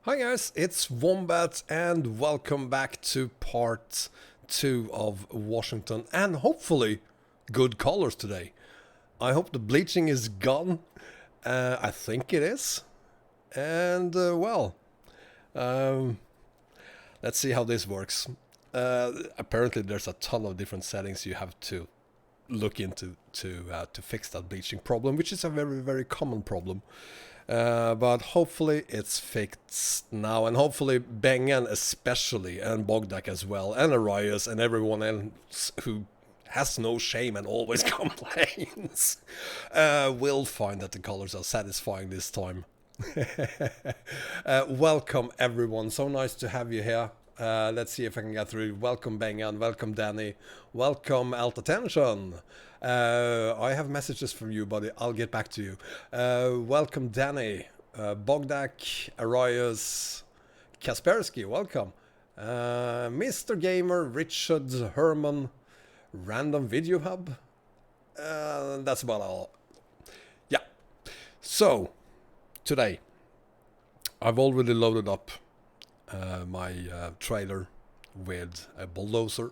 Hi guys, it's Wombat and welcome back to part 2 of Washington and hopefully good colors today. I hope the bleaching is gone. I think it is. And let's see how this works. Apparently there's a ton of different settings you have to look into to fix that bleaching problem, which is a very common problem. But hopefully it's fixed now, and hopefully Bengen especially, and Bogdak as well, and Arias, and everyone else who has no shame and always complains, will find that the colors are satisfying this time. Welcome everyone, so nice to have you here. Let's see if I can get through. Welcome Bengan, welcome Danny, welcome Alta Tension. I have messages from you, buddy. I'll get back to you. Welcome Danny, Bogdak, Arias, Kaspersky, welcome. Mr. Gamer, Richard, Herman, Random Video Hub. That's about all. Yeah. So, today, I've already loaded up my trailer with a bulldozer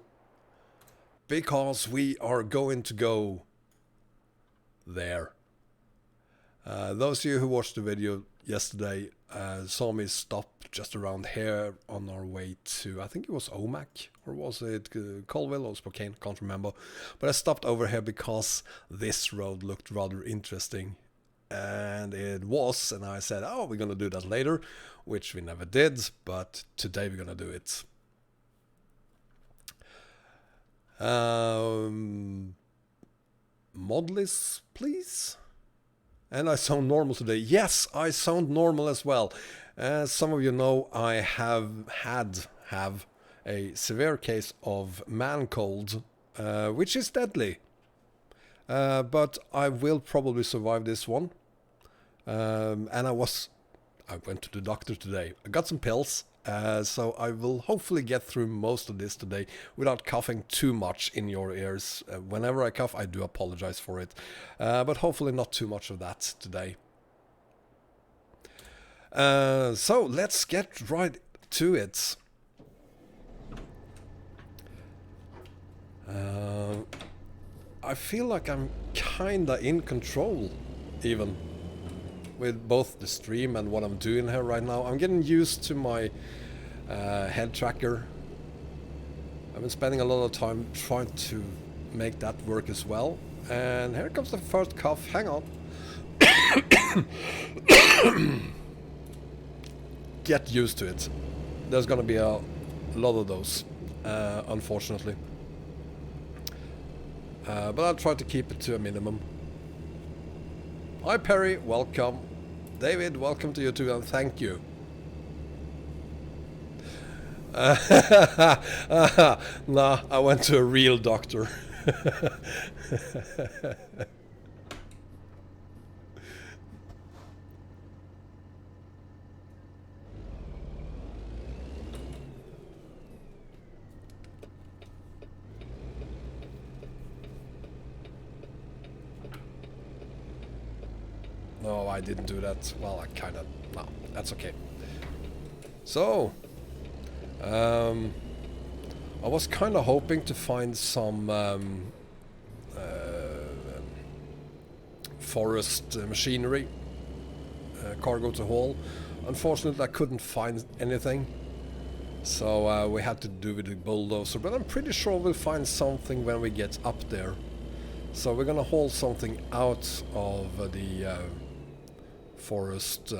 because we are going to go there. Those of you who watched the video yesterday saw me stop just around here on our way to, I think it was Omak, or was it Colville or Spokane, can't remember. But I stopped over here because this road looked rather interesting. And it was, and I said, oh, we're gonna do that later, which we never did, but today we're gonna do it. Mod list, please. And I sound normal today. Yes, I sound normal as well. As some of you know, I have a severe case of man cold, which is deadly. But I will probably survive this one. And I went to the doctor today. I got some pills, so I will hopefully get through most of this today without coughing too much in your ears. Whenever I cough, I do apologize for it, but hopefully not too much of that today. So let's get right to it. I feel like I'm kinda in control, even, with both the stream and what I'm doing here right now. I'm getting used to my head tracker. I've been spending a lot of time trying to make that work as well. And here comes the first cough. Hang on. Get used to it. There's gonna be a lot of those, unfortunately. But I'll try to keep it to a minimum. Hi Perry, welcome. David, welcome to you too, and thank you. Nah, I went to a real doctor. No, I didn't do that. Well, I kind of... No, that's okay. So, I was kind of hoping to find some forest machinery, cargo to haul. Unfortunately, I couldn't find anything. So we had to do with the bulldozer. But I'm pretty sure we'll find something when we get up there. So we're gonna haul something out of the forest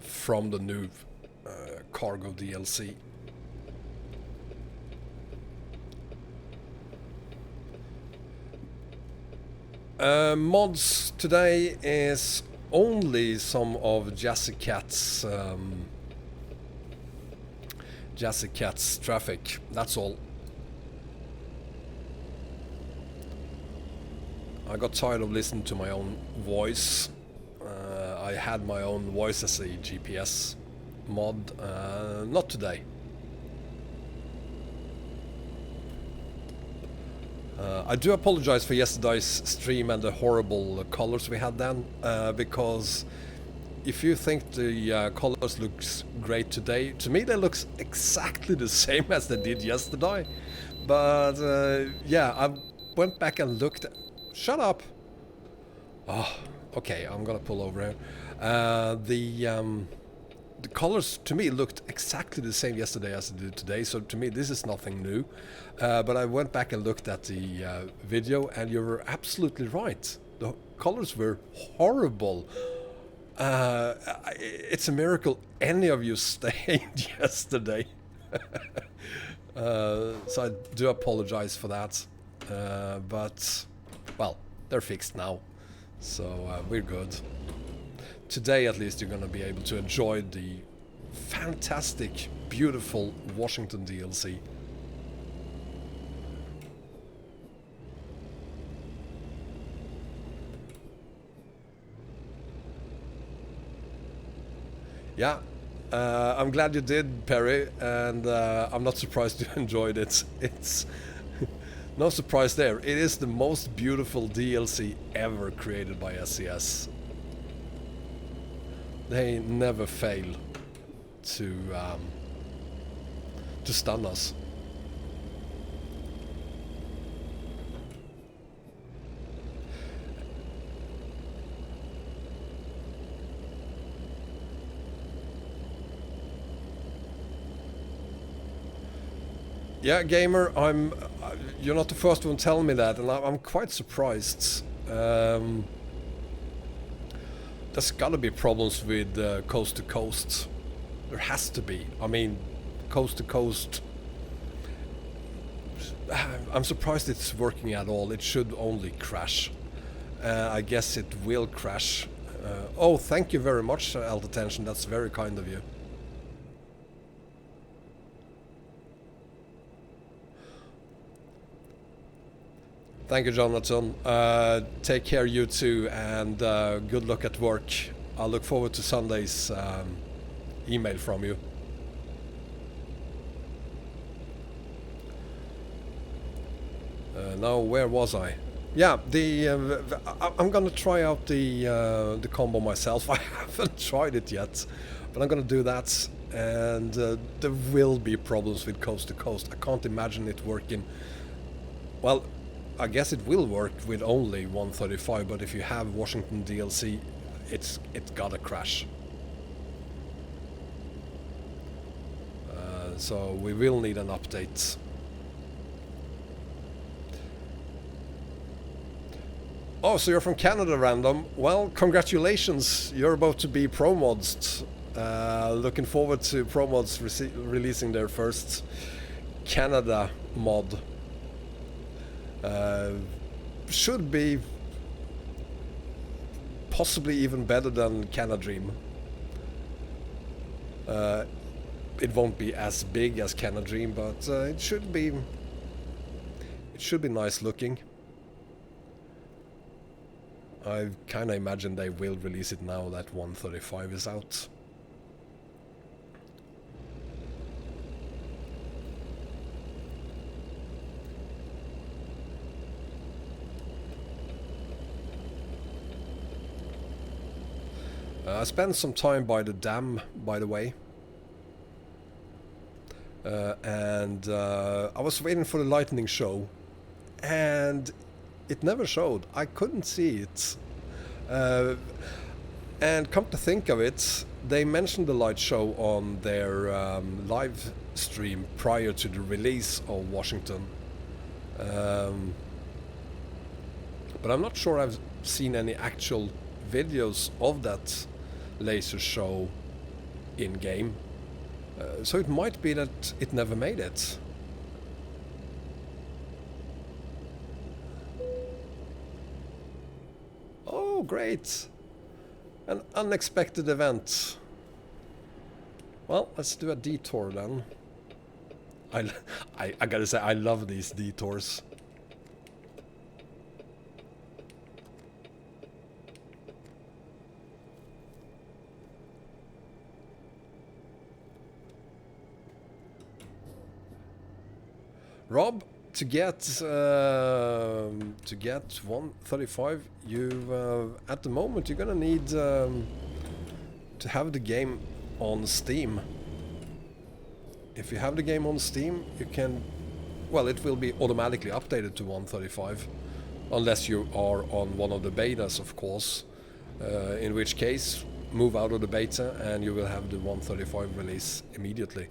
from the new cargo DLC. Mods today is only some of Jazzycat's traffic, that's all. I got tired of listening to my own voice. I had my own voice as a GPS mod. Not today. I do apologize for yesterday's stream and the horrible colors we had then, because if you think the colors looks great today, to me they looks exactly the same as they did yesterday. But yeah, I went back and looked. Shut up. Oh, okay, I'm gonna pull over here. The colors to me looked exactly the same yesterday as they did today, so to me this is nothing new. But I went back and looked at the video, and you were absolutely right. The colors were horrible. It's a miracle any of you stayed yesterday. So I do apologize for that. But, well, they're fixed now. So we're good. Today at least you're gonna be able to enjoy the fantastic, beautiful Washington DLC. Yeah, I'm glad you did, Perry, and I'm not surprised you enjoyed it. It's no surprise there. It is the most beautiful DLC ever created by SCS. They never fail to stun us. Yeah, gamer, you're not the first one telling me that, and I'm quite surprised. There's gotta be problems with coast to coast. There has to be. I mean, coast to coast. I'm surprised it's working at all. It should only crash. I guess it will crash. Oh, thank you very much, Elder Tension. That's very kind of you. Thank you, Jonathan. Take care, you too, and good luck at work. I look forward to Sunday's email from you. Now, where was I? Yeah, I'm gonna try out the combo myself. I haven't tried it yet, but I'm gonna do that. And there will be problems with coast to coast. I can't imagine it working. Well, I guess it will work with only 135, but if you have Washington DLC, it's gotta crash. So we will need an update. Oh, so you're from Canada, Random. Well, congratulations, you're about to be ProMods. Looking forward to ProMods releasing their first Canada mod. Should be possibly even better than Canadream. It won't be as big as Canadream, but it should be nice looking. I kind of imagine they will release it now that 135 is out. I spent some time by the dam, by the way. And I was waiting for the lightning show, and it never showed. I couldn't see it. And come to think of it, they mentioned the light show on their live stream prior to the release of Washington. But I'm not sure I've seen any actual videos of that laser show in game. So it might be that it never made it. Oh, great! An unexpected event. Well, let's do a detour then. I gotta say, I love these detours. Rob, to get 135, you at the moment you're gonna need to have the game on Steam. If you have the game on Steam, you can, well, it will be automatically updated to 135, unless you are on one of the betas, of course. In which case, move out of the beta and you will have the 135 release immediately.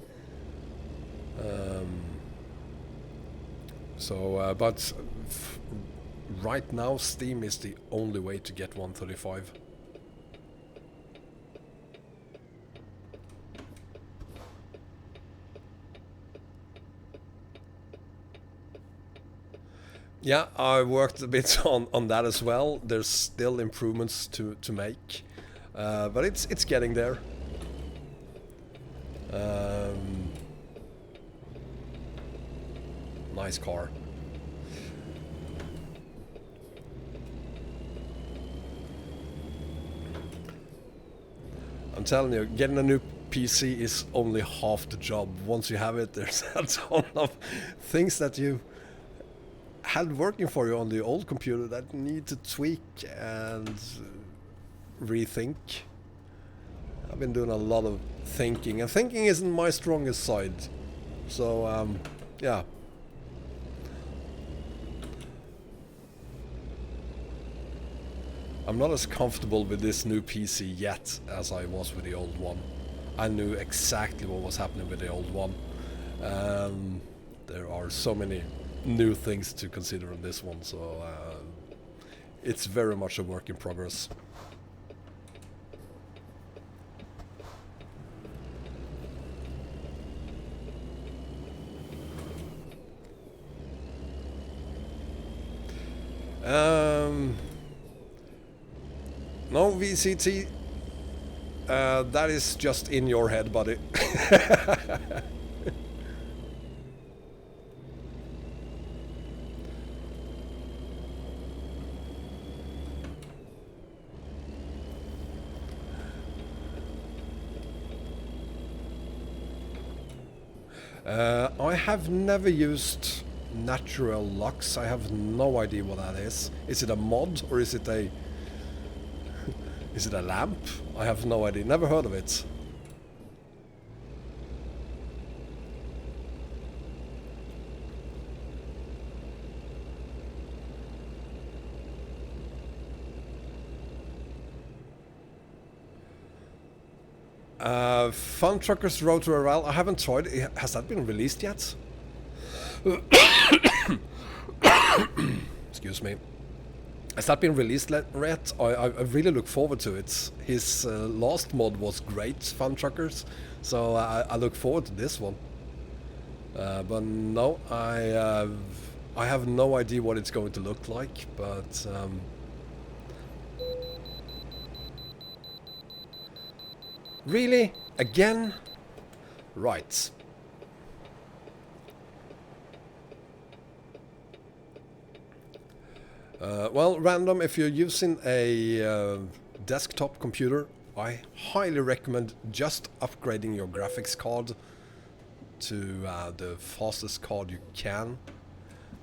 But right now Steam is the only way to get 135. Yeah, I worked a bit on that as well. There's still improvements to make, but it's getting there. Nice car. I'm telling you, getting a new PC is only half the job. Once you have it, there's a ton of things that you had working for you on the old computer that need to tweak and rethink. I've been doing a lot of thinking, and thinking isn't my strongest side. So, yeah. I'm not as comfortable with this new PC yet as I was with the old one. I knew exactly what was happening with the old one. There are so many new things to consider on this one, so it's very much a work in progress. No VCT, that is just in your head, buddy. I have never used natural lux. I have no idea what that is. Is it a mod or is it a is it a lamp? I have no idea. Never heard of it. Fun Truckers Road to Aral. I haven't tried it. Has that been released yet? Excuse me. Has that been released yet? I really look forward to it. His last mod was great, Fun Truckers, so I look forward to this one. But no, I have no idea what it's going to look like, but really? Again? Right. Well, random, if you're using a desktop computer, I highly recommend just upgrading your graphics card to the fastest card you can.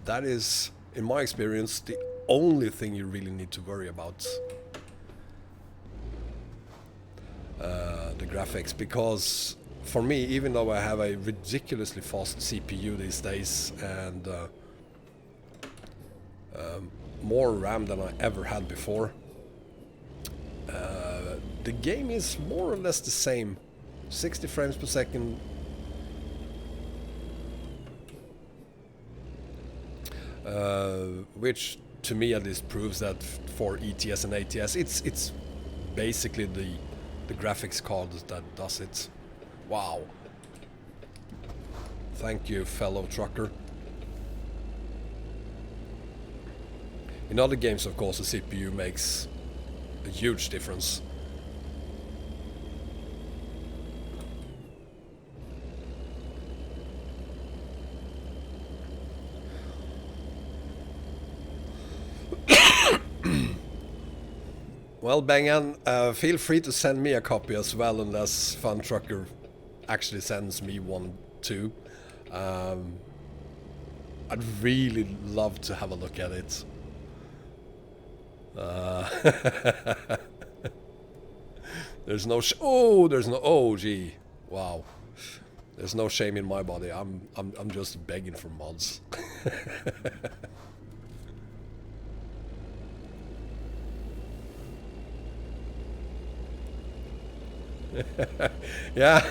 That is, in my experience, the only thing you really need to worry about. The graphics, because for me, even though I have a ridiculously fast CPU these days and more RAM than I ever had before, the game is more or less the same. 60 frames per second. Which to me at least proves that for ETS and ATS it's basically the graphics card that does it. Wow. Thank you, fellow trucker. In other games, of course, the CPU makes a huge difference. Well, Bangan, feel free to send me a copy as well, unless Fun Trucker actually sends me one too. I'd really love to have a look at it. There's no oh gee, wow. There's no shame in my body. I'm just begging for mods. Yeah.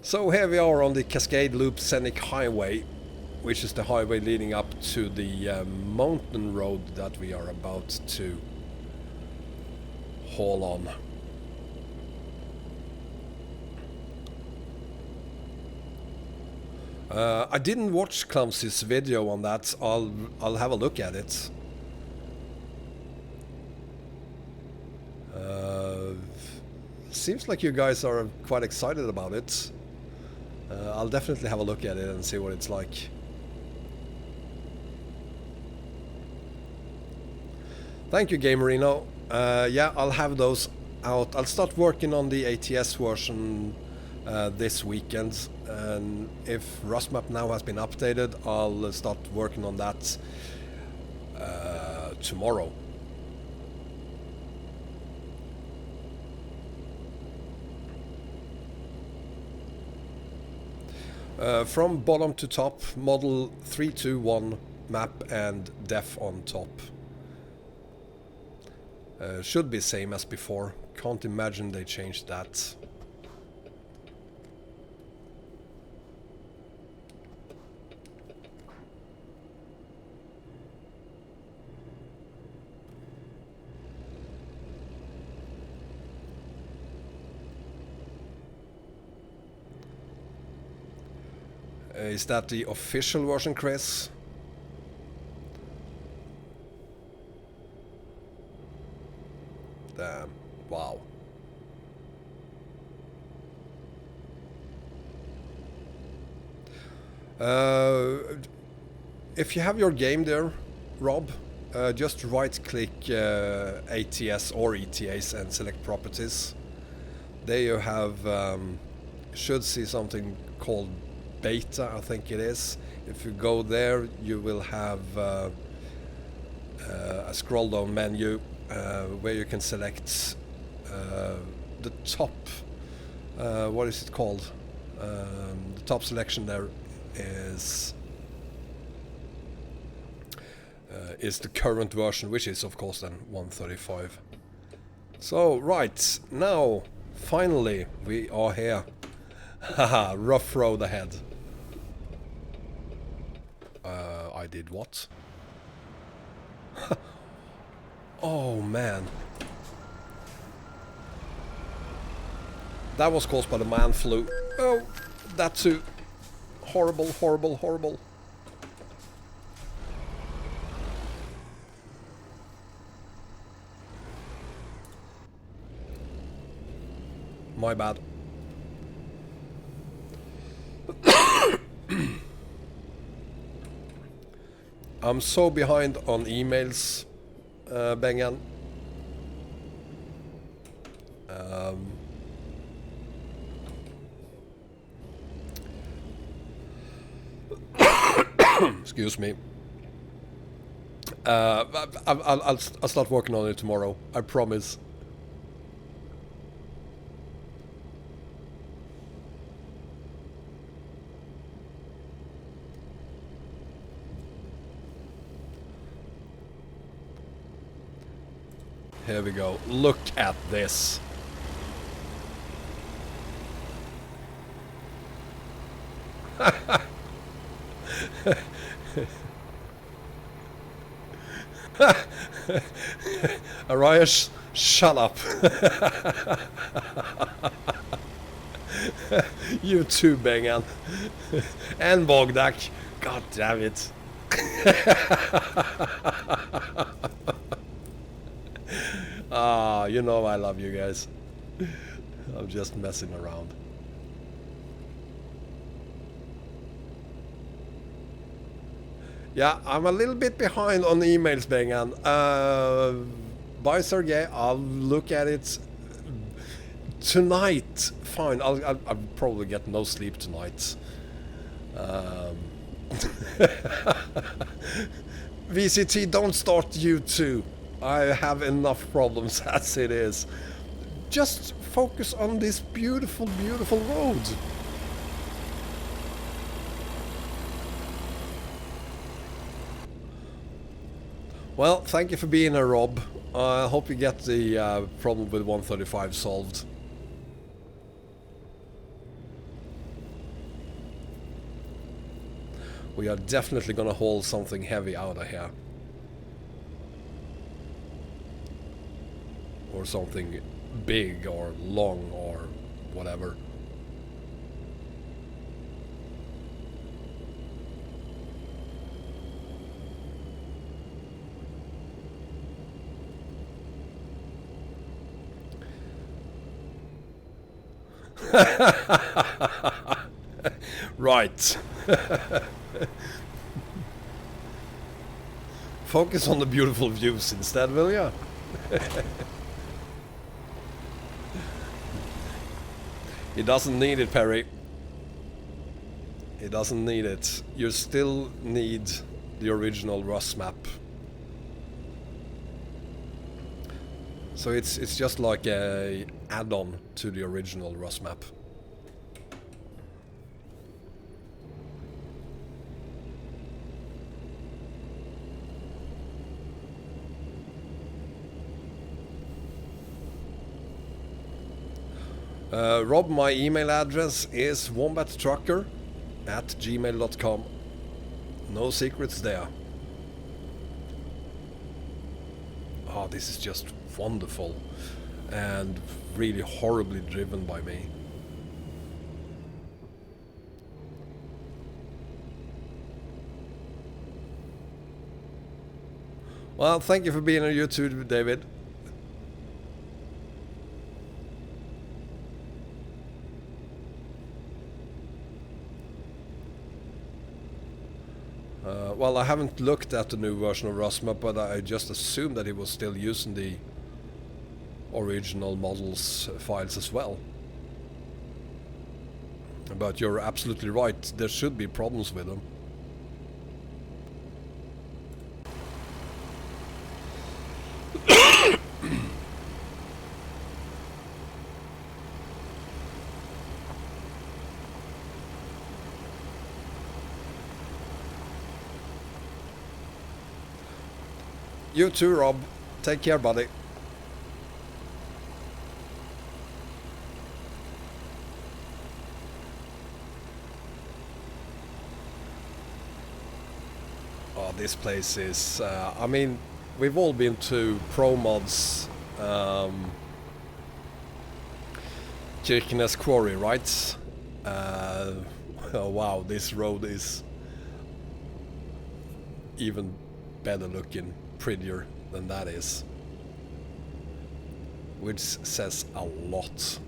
So here we are on the Cascade Loop Scenic Highway, which is the highway leading up to the mountain road that we are about to haul on. I didn't watch Clumsy's video on that. I'll have a look at it. Seems like you guys are quite excited about it. I'll definitely have a look at it and see what it's like. Thank you, Gamerino. Yeah, I'll have those out. I'll start working on the ATS version this weekend, and if Rustmap now has been updated, I'll start working on that tomorrow. From bottom to top, model 321 map and def on top. Should be same as before. Can't imagine they changed that. Is that the official version, Chris? Damn. Wow. If you have your game there, Rob, just right-click ATS or ETAs and select Properties. There you have, should see something called Beta, I think it is. If you go there, you will have a scroll-down menu where you can select the top, what is it called? The top selection there is the current version, which is of course then 135. So right, now finally we are here. Haha, rough road ahead. I did what? Oh man. That was caused by the man flu. Oh, that too. Horrible, horrible, horrible. My bad. I'm so behind on emails, Bengan. Excuse me. I'll start working on it tomorrow. I promise. Here we go. Look at this. Arias, shut up. You too, Bengan. And Bogdak. God damn it. Ah, you know I love you guys. I'm just messing around. Yeah, I'm a little bit behind on the emails, Bengan. Bye, Sergey. I'll look at it Tonight, fine. I'll probably get no sleep tonight. VCT, don't start you too. I have enough problems as it is. Just focus on this beautiful, beautiful road. Well, thank you for being here, Rob. I hope you get the problem with 135 solved. We are definitely gonna haul something heavy out of here. Or something big or long or whatever. Right. Focus on the beautiful views instead, will ya? He doesn't need it, Perry. He doesn't need it. You still need the original Rust map. So it's just like a add-on to the original Rust map. Rob, my email address is wombattrucker@gmail.com. No secrets there. Oh, this is just wonderful and really horribly driven by me. Well, thank you for being on YouTube, David. Well, I haven't looked at the new version of Rustmap, but I just assumed that he was still using the original models files as well. But you're absolutely right, there should be problems with them. You too, Rob. Take care, buddy. Oh, this place is... I mean, we've all been to Pro Mods, Kirkenes Quarry, right? Oh, wow, this road is even better looking, prettier than that is, which says a lot.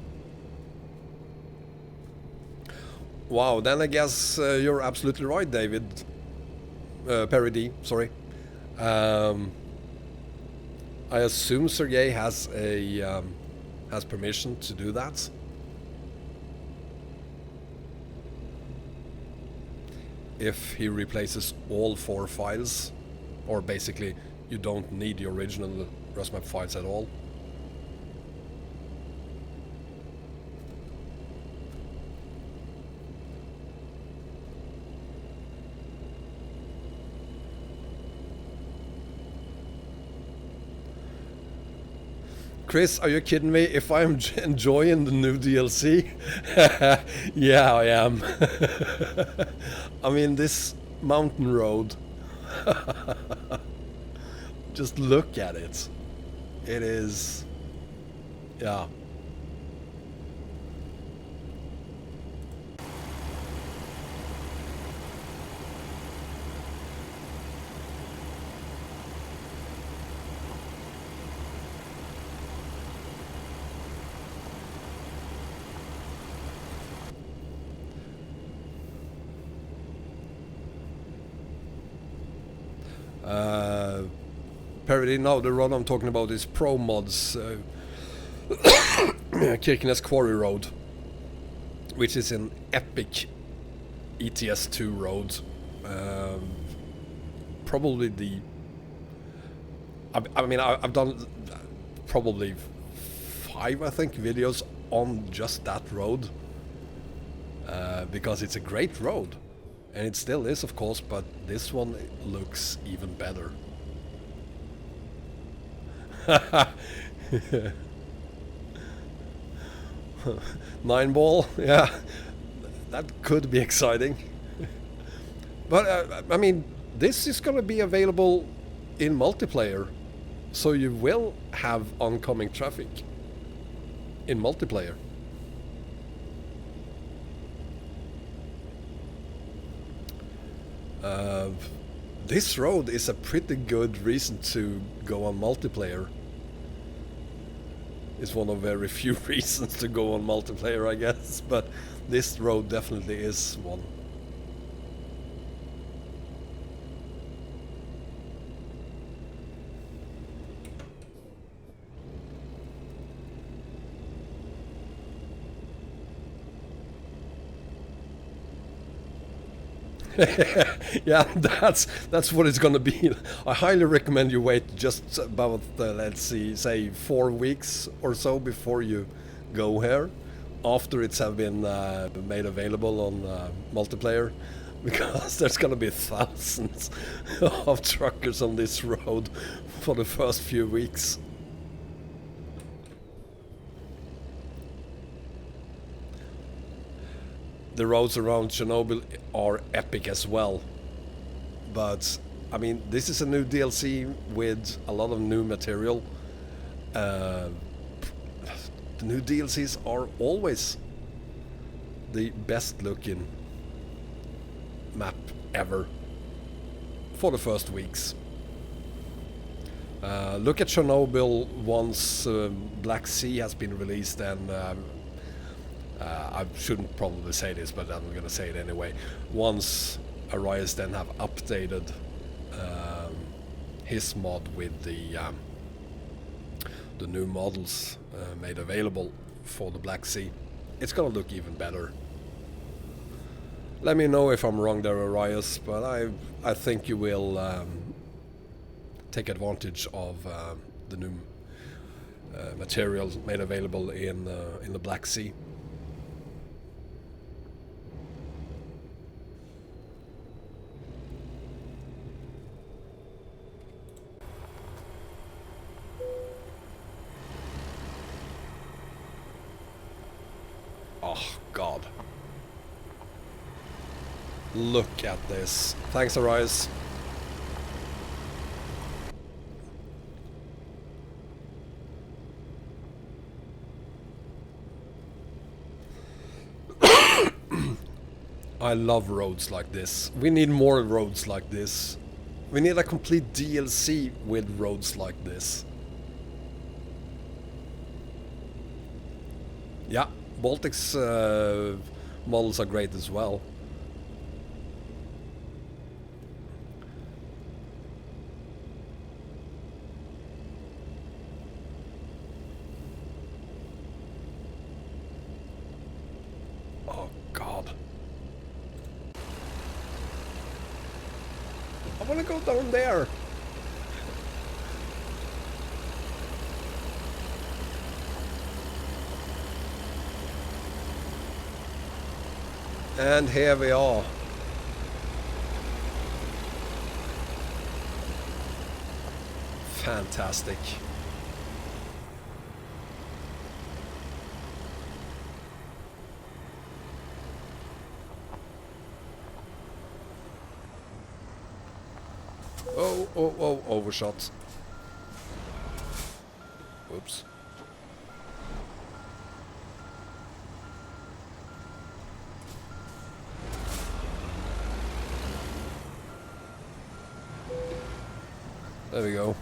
Wow, then I guess you're absolutely right, David. Perry D, sorry. I assume Sergey has a has permission to do that. If he replaces all 4 files, or basically you don't need the original Rustmap files at all. Chris, are you kidding me? If I'm enjoying the new DLC? Yeah, I am. I mean, this mountain road. Just look at it. It is... yeah. Parody, no, the run I'm talking about is Pro Mods. Kirkenes Quarry Road, which is an epic ETS2 road. Probably the... I mean, I've done probably 5, I think, videos on just that road. Because it's a great road. And it still is, of course, but this one looks even better. 9 ball, yeah, that could be exciting. But I mean, this is going to be available in multiplayer, so you will have oncoming traffic in multiplayer. This road is a pretty good reason to go on multiplayer. It's one of very few reasons to go on multiplayer, I guess, but this road definitely is one. Yeah, that's what it's gonna be. I highly recommend you wait just about let's see, say 4 weeks or so before you go here, after it's have been made available on multiplayer, because there's gonna be thousands of truckers on this road for the first few weeks. The roads around Chernobyl are epic as well, but I mean, this is a new DLC with a lot of new material. The new DLCs are always the best looking map ever for the first weeks. Look at Chernobyl once Black Sea has been released, and I shouldn't probably say this, but I'm gonna say it anyway. Once Arias then have updated his mod with the new models made available for the Black Sea, it's gonna look even better. Let me know if I'm wrong there, Arias, but I think you will take advantage of the new materials made available in the Black Sea. Oh, God. Look at this. Thanks, Arise. I love roads like this. We need more roads like this. We need a complete DLC with roads like this. Yeah, Baltic's models are great as well. Oh God. I wanna go down there. And here we are. Fantastic. Oh, overshot. Oops. There we go.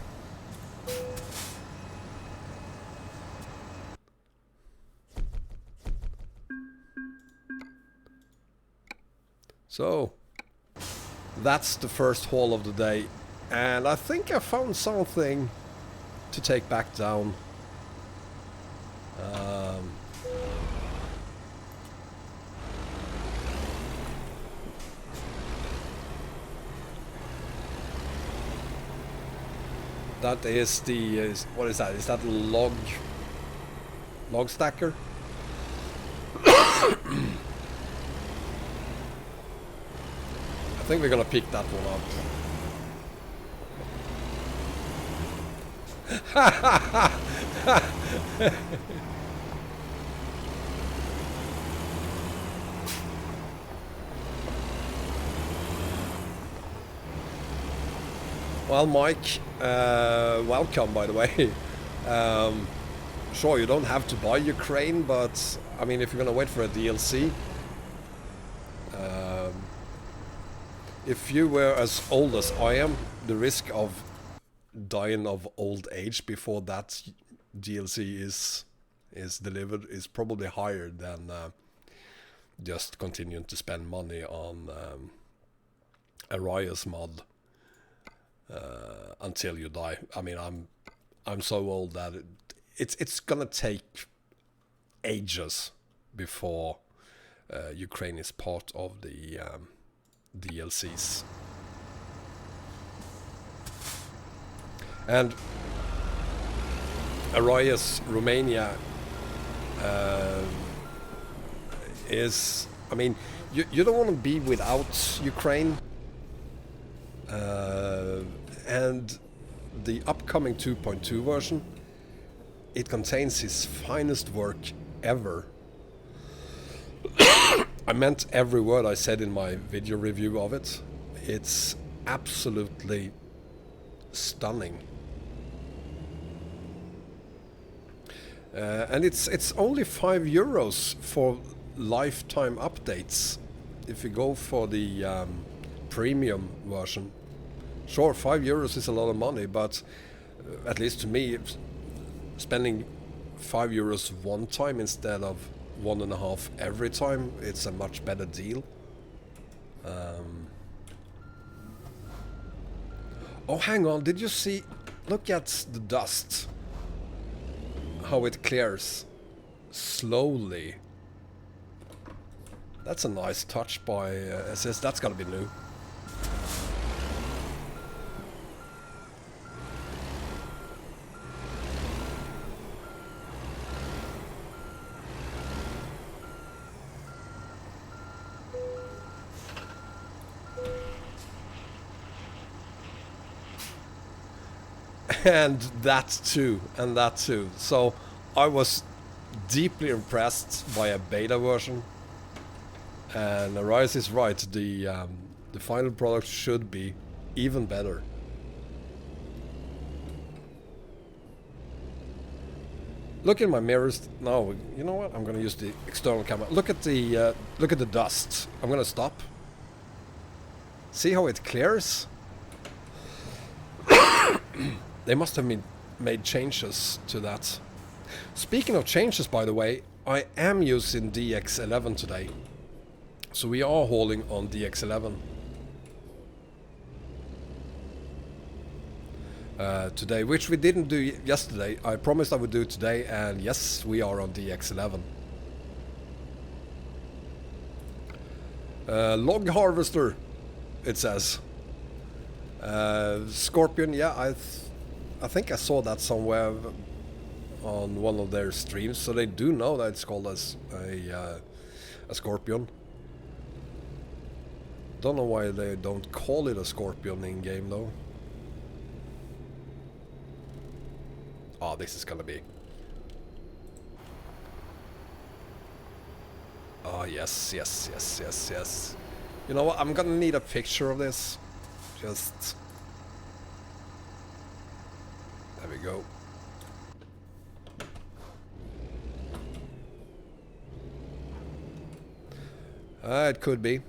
So, that's the first haul of the day, and I think I found something to take back down. Um, that is the what is that? Is that log stacker? I think we're gonna pick that one up. Well, Mike, welcome, by the way. Sure, you don't have to buy Ukraine, but I mean, if you're gonna wait for a DLC, if you were as old as I am, the risk of dying of old age before that DLC is delivered is probably higher than just continuing to spend money on a Riot's mod until you die. I mean, I'm so old that it's gonna take ages before Ukraine is part of the DLCs. And Arias Romania is, I mean, you don't want to be without Ukraine, and the upcoming 2.2 version, it contains his finest work ever. I meant every word I said in my video review of it. It's absolutely stunning. And it's only €5 for lifetime updates if you go for the premium version. Sure, €5 is a lot of money, but at least to me, spending €5 one time instead of 1.5 every time, it's a much better deal. Oh, hang on, did you see? Look at the dust. How it clears slowly. That's a nice touch by SS. That's gotta be new. And that too. So I was deeply impressed by a beta version, and Arise is right. The final product should be even better. Look in my mirrors. No, you know what? I'm gonna use the external camera. Look at the dust. I'm gonna stop. See how it clears? They must have made changes to that. Speaking of changes, by the way, I am using DX11 today. So we are hauling on DX11. Today, which we didn't do yesterday. I promised I would do it today, and yes, we are on DX11. Log harvester, it says. Scorpion, yeah, I think I saw that somewhere on one of their streams, so they do know that it's called as a scorpion. Don't know why they don't call it a scorpion in game though. Oh, this is gonna be. Oh yes. You know what? I'm gonna need a picture of this. Just. There we go. It could be.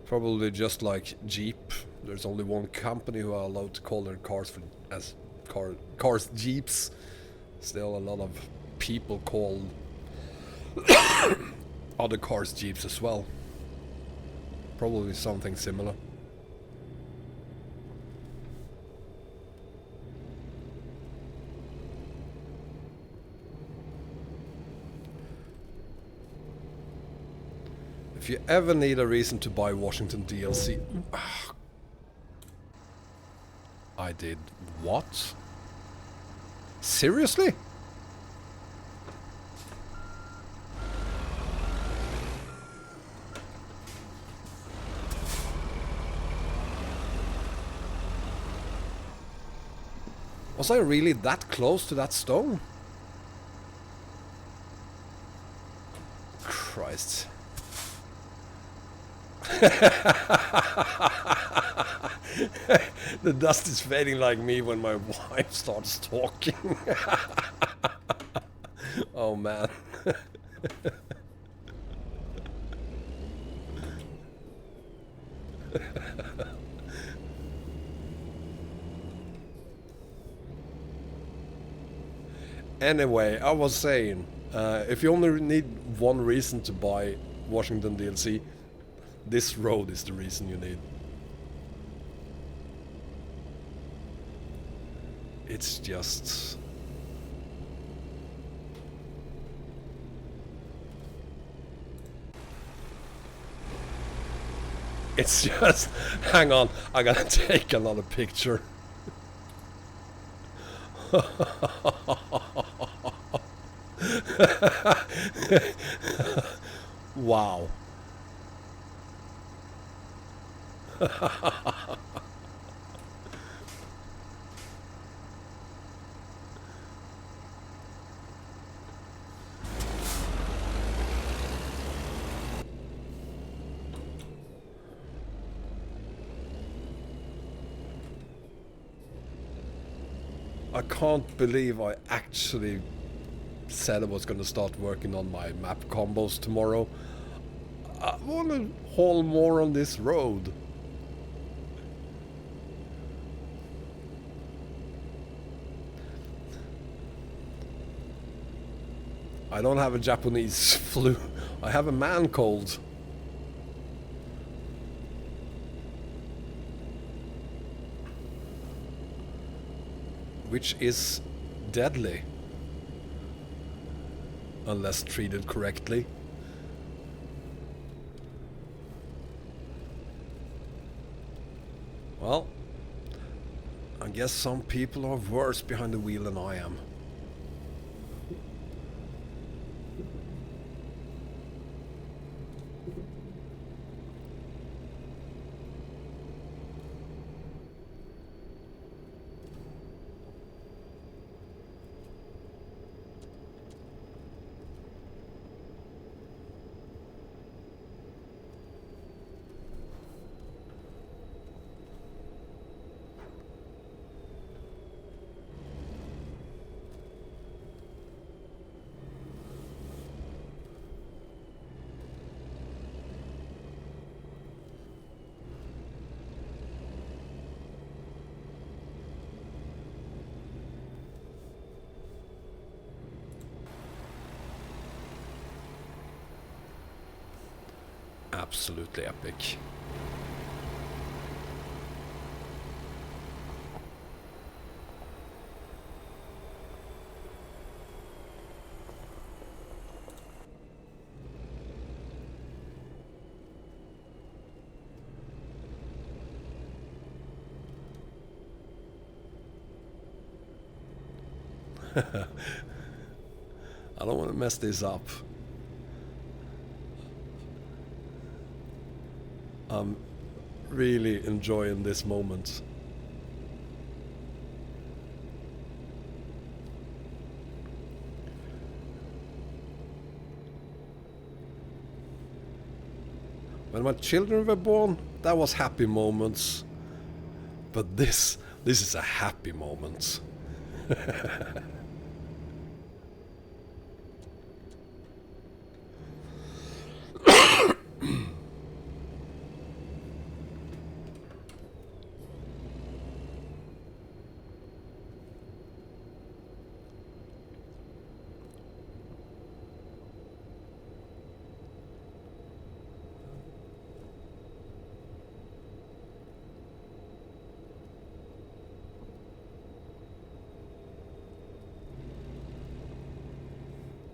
Probably just like Jeep. There's only one company who are allowed to call their cars cars Jeeps. Still a lot of people call other cars Jeeps as well. Probably something similar. If you ever need a reason to buy Washington DLC... I did what? Seriously? Was I really that close to that stone? Christ. The dust is fading like me when my wife starts talking. Oh man. Anyway, I was saying, if you only need one reason to buy Washington DLC, this road is the reason you need. It's just... It's just... Hang on, I gotta take another picture. Wow. I can't believe I actually said I was going to start working on my map combos tomorrow. I want to haul more on this road. I don't have a Japanese flu. I have a man cold. Which is deadly. Unless treated correctly. Well, I guess some people are worse behind the wheel than I am. Absolutely epic. I don't want to mess this up. I'm really enjoying this moment. When my children were born, that was happy moments. But this is a happy moment.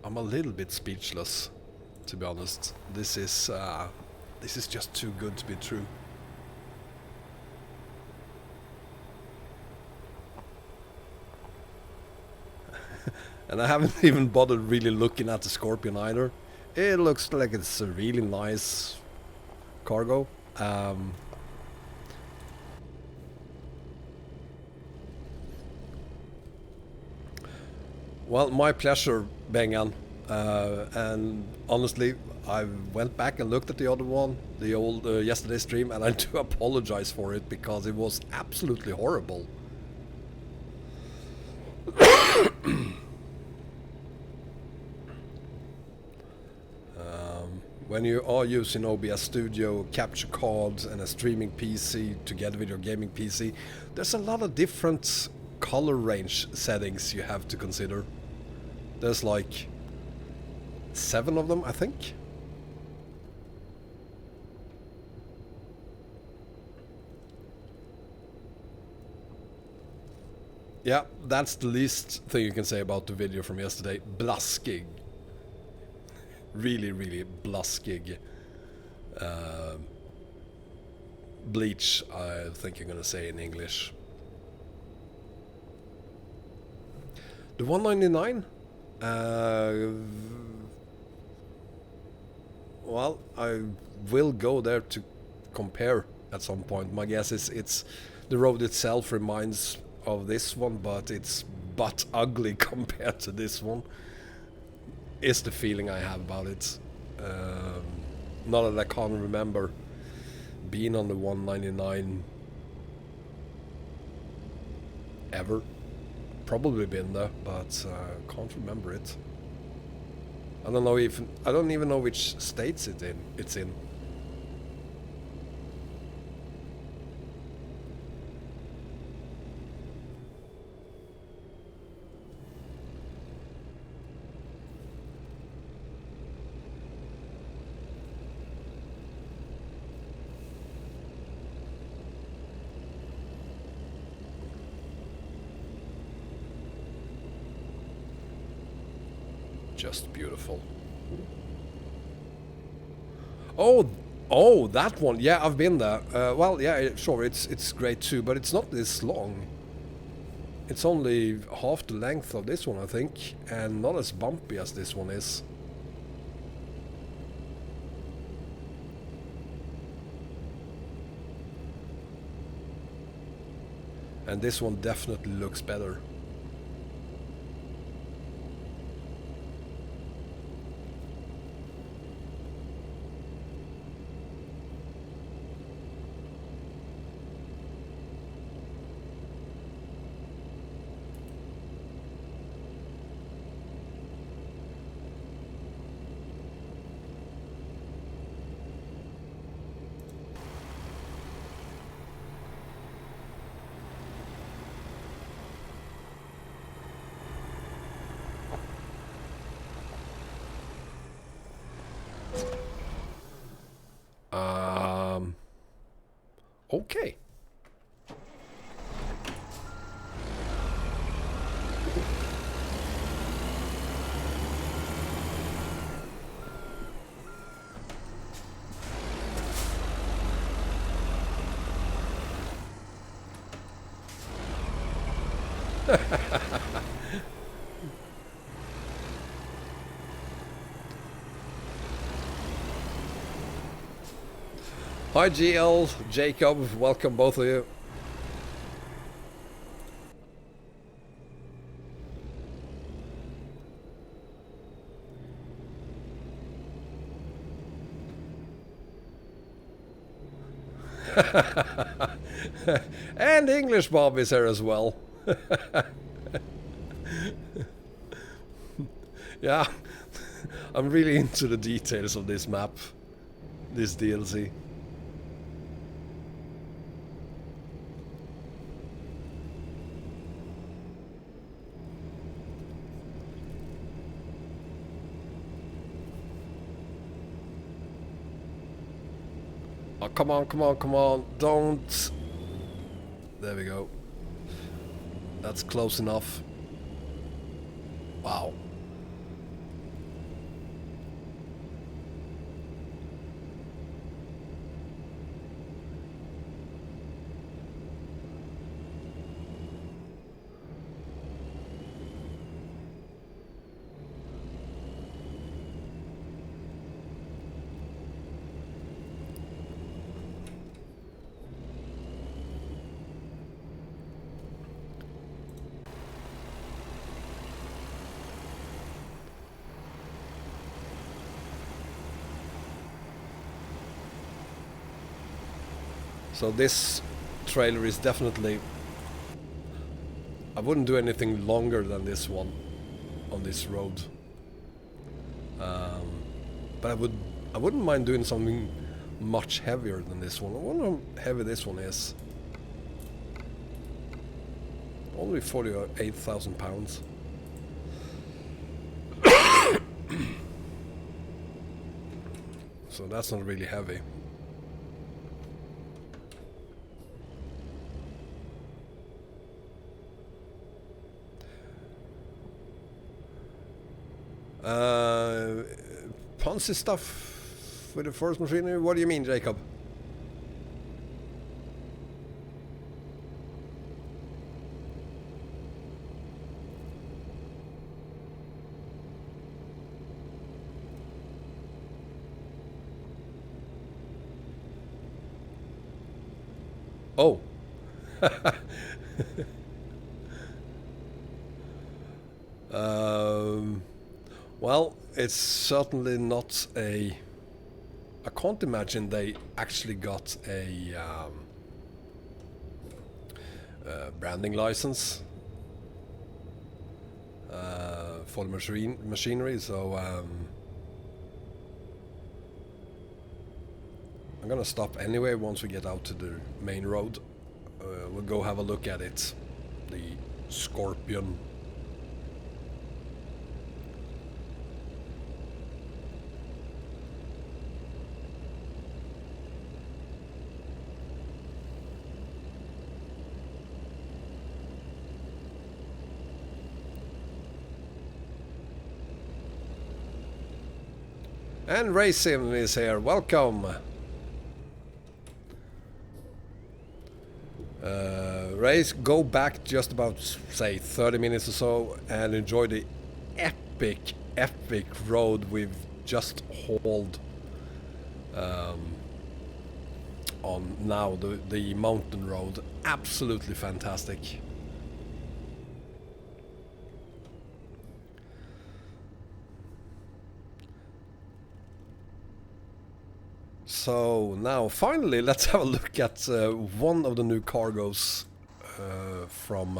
I'm a little bit speechless, to be honest. This is This is just too good to be true. And I haven't even bothered really looking at the Scorpion either. It looks like it's a really nice cargo. Well, my pleasure, Bengan. And honestly, I went back and looked at the other one, the old yesterday's stream, and I do apologize for it because it was absolutely horrible. When you are using OBS Studio, capture cards, and a streaming PC together with your gaming PC, there's a lot of different color range settings you have to consider. There's like 7 of them, I think. Yeah, that's the least thing you can say about the video from yesterday. Blaskig. Really, really blaskig. Bleach, I think you're gonna say in English. The 199? Well, I will go there to compare at some point. My guess is it's the road itself reminds of this one, but it's butt ugly compared to this one. Is the feeling I have about it. Not that I can't remember being on the 199 ever. Probably been there, but can't remember it. I don't even know which states it's in. Just beautiful. Oh, that one. Yeah, I've been there. Well, yeah, sure, it's great too, but it's not this long. It's only half the length of this one, I think, and not as bumpy as this one is. And this one definitely looks better. Okay. Hi GL, Jacob, welcome both of you. And English Bob is here as well. Yeah, I'm really into the details of this map, this DLC. Oh, come on, come on, come on, don't. There we go. That's close enough. Wow. So this trailer is definitely... I wouldn't do anything longer than this one on this road. But I wouldn't mind doing something much heavier than this one. I wonder how heavy this one is. Only 48,000 pounds. So that's not really heavy. Ponzi stuff with the forest machinery? What do you mean, Jacob? Oh. Well, it's certainly not a... I can't imagine they actually got a branding license for the machinery, so I'm gonna stop anyway once we get out to the main road. We'll go have a look at it. The Scorpion. And Racing is here, welcome! Race, go back just about, say, 30 minutes or so and enjoy the epic road we've just hauled on now, the mountain road. Absolutely fantastic. So now, finally, let's have a look at one of the new cargoes from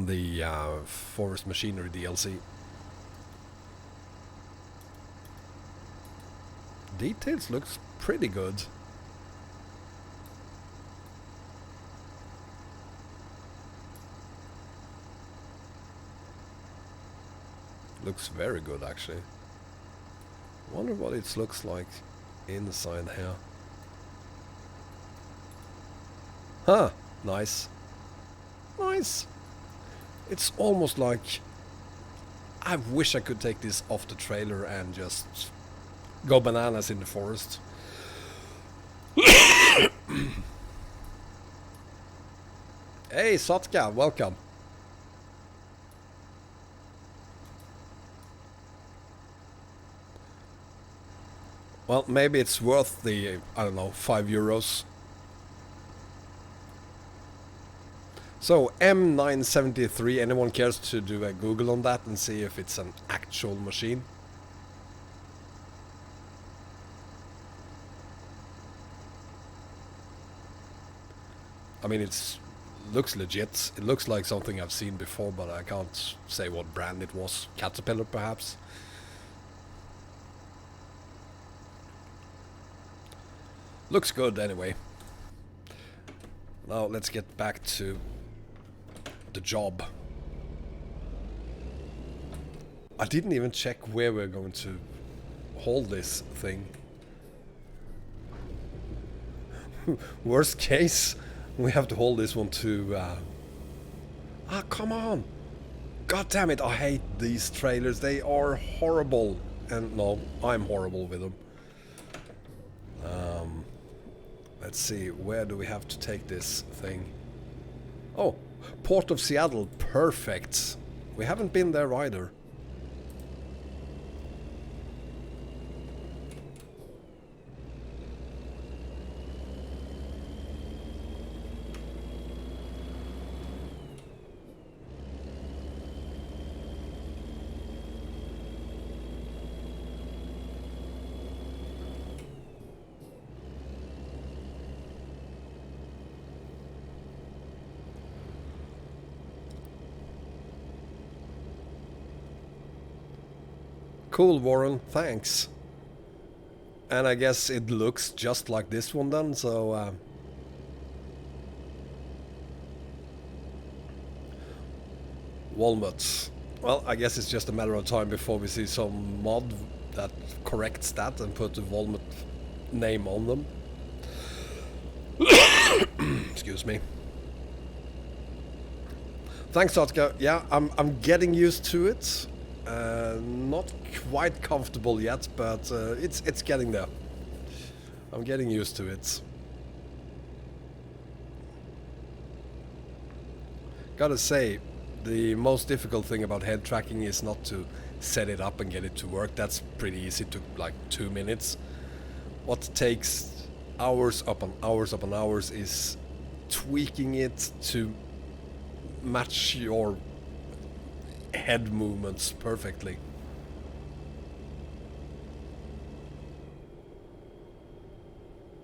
the Forest Machinery DLC. Details looks pretty good. Looks very good, actually. Wonder what it looks like inside here. Huh, nice. Nice. It's almost like I wish I could take this off the trailer and just go bananas in the forest. Hey Sotka, welcome. Well, maybe it's worth the, I don't know, €5. So, M973, anyone cares to do a Google on that and see if it's an actual machine? I mean, it looks legit. It looks like something I've seen before, but I can't say what brand it was. Caterpillar, perhaps? Looks good anyway. Now let's get back to the job. I didn't even check where we're going to hold this thing. Worst case, we have to hold this one to... Ah, come on! God damn it, I hate these trailers. They are horrible. And no, I'm horrible with them. Let's see, where do we have to take this thing? Oh, Port of Seattle, perfect. We haven't been there either. cool, Warren. Thanks. And I guess it looks just like this one then, so... Wombat. Well, I guess it's just a matter of time before we see some mod that corrects that and put the Wombat name on them. Excuse me. Thanks, Otka. Yeah, I'm getting used to it. Not quite comfortable yet, but it's getting there. I'm getting used to it. Gotta say, the most difficult thing about head tracking is not to set it up and get it to work. That's pretty easy, to like 2 minutes. What takes hours upon hours upon hours is tweaking it to match your head movements perfectly.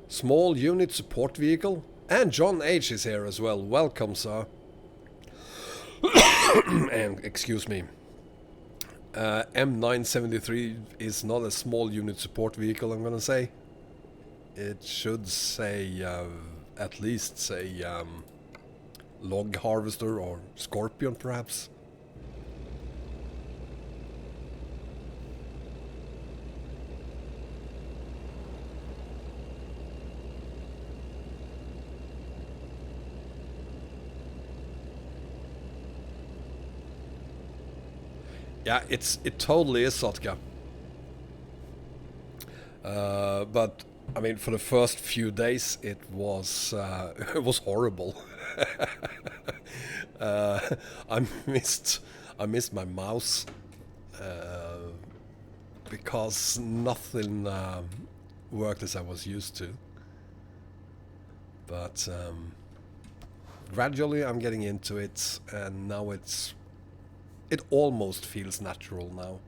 Small unit support vehicle. And John H is here as well. Welcome, sir. And excuse me. M973 is not a small unit support vehicle, I'm gonna say. It should say, at least say, log harvester or scorpion, perhaps. Yeah, it totally is, Sotka. But I mean, for the first few days, it was it was horrible. I missed my mouse because nothing worked as I was used to. But gradually, I'm getting into it, and now it almost feels natural now.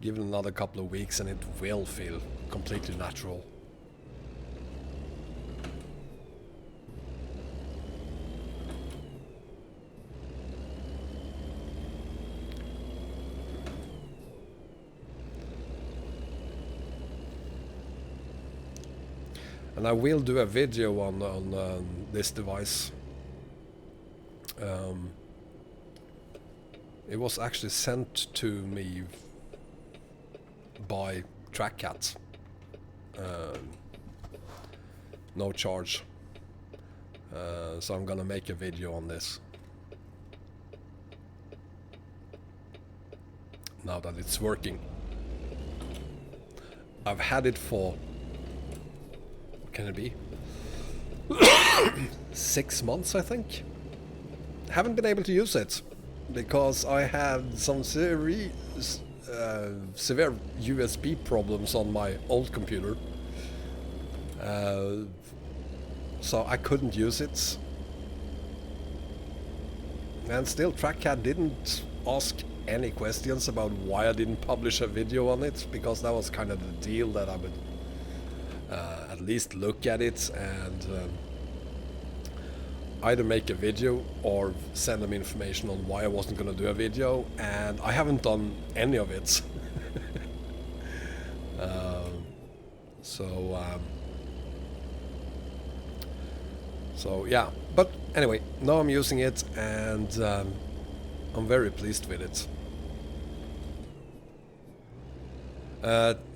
Give it another couple of weeks and it will feel completely natural. And I will do a video on this device. It was actually sent to me by TrackCat. No charge. So I'm gonna make a video on this. Now that it's working. I've had it for... what can it be? 6 months, I think. Haven't been able to use it because I had some severe USB problems on my old computer, so I couldn't use it. And still, TrackCat didn't ask any questions about why I didn't publish a video on it, because that was kind of the deal, that I would at least look at it and either make a video or send them information on why I wasn't going to do a video, and I haven't done any of it. So yeah, but anyway, now I'm using it, and I'm very pleased with it.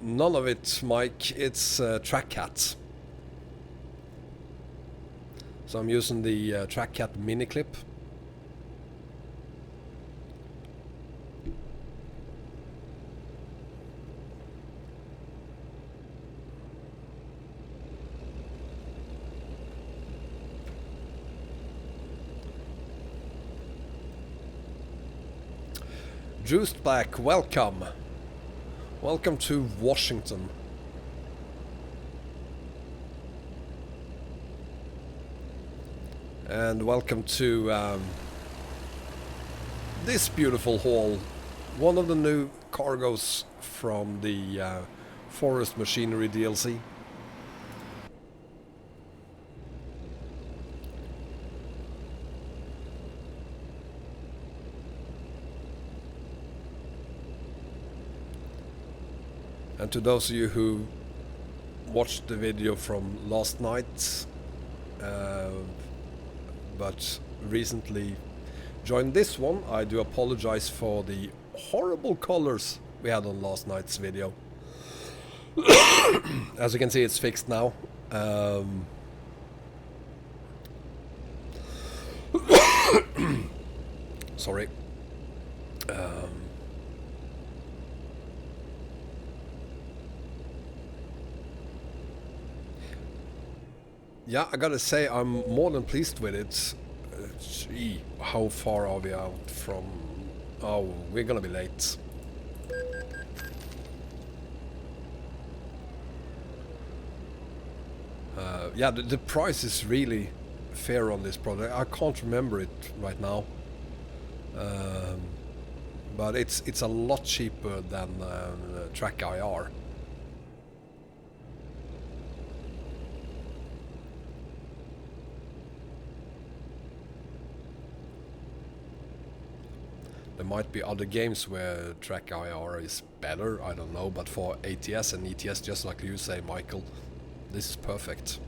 None of it, Mike, it's TrackCat. So I'm using the TrackCat mini clip. Juiced Black, welcome. Welcome to Washington. And welcome to this beautiful haul. One of the new cargoes from the Forest Machinery DLC. And to those of you who watched the video from last night, but recently joined this one, I do apologize for the horrible colors we had on last night's video. As you can see, it's fixed now. Sorry. Yeah, I gotta say, I'm more than pleased with it. Gee, how far are we out from... Oh, we're gonna be late. Yeah, the price is really fair on this product. I can't remember it right now. But it's a lot cheaper than Track IR. There might be other games where Track IR is better, I don't know, but for ATS and ETS, just like you say, Michael, this is perfect.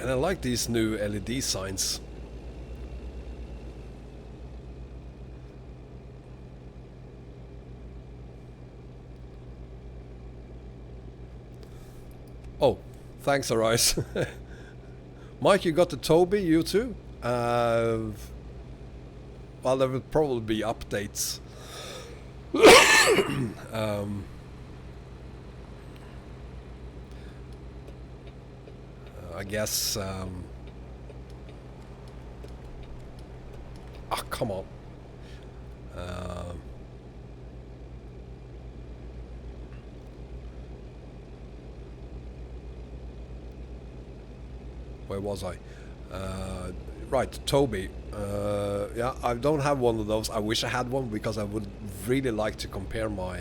And I like these new LED signs. Oh, thanks, Arise. Mike, you got the Toby, you too? Well, there will probably be updates. I guess... Ah, come on. Where was I? Right, Toby. Yeah, I don't have one of those. I wish I had one because I would really like to compare my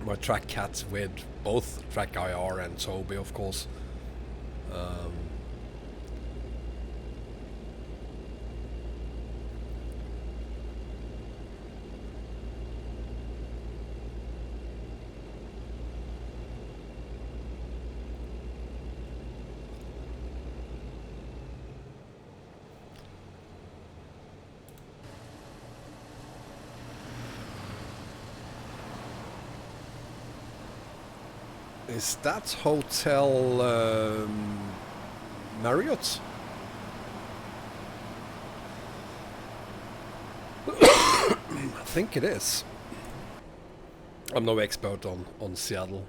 my track cats with both Track IR and Toby, of course. Is that Hotel Marriott? I think it is. I'm no expert on Seattle.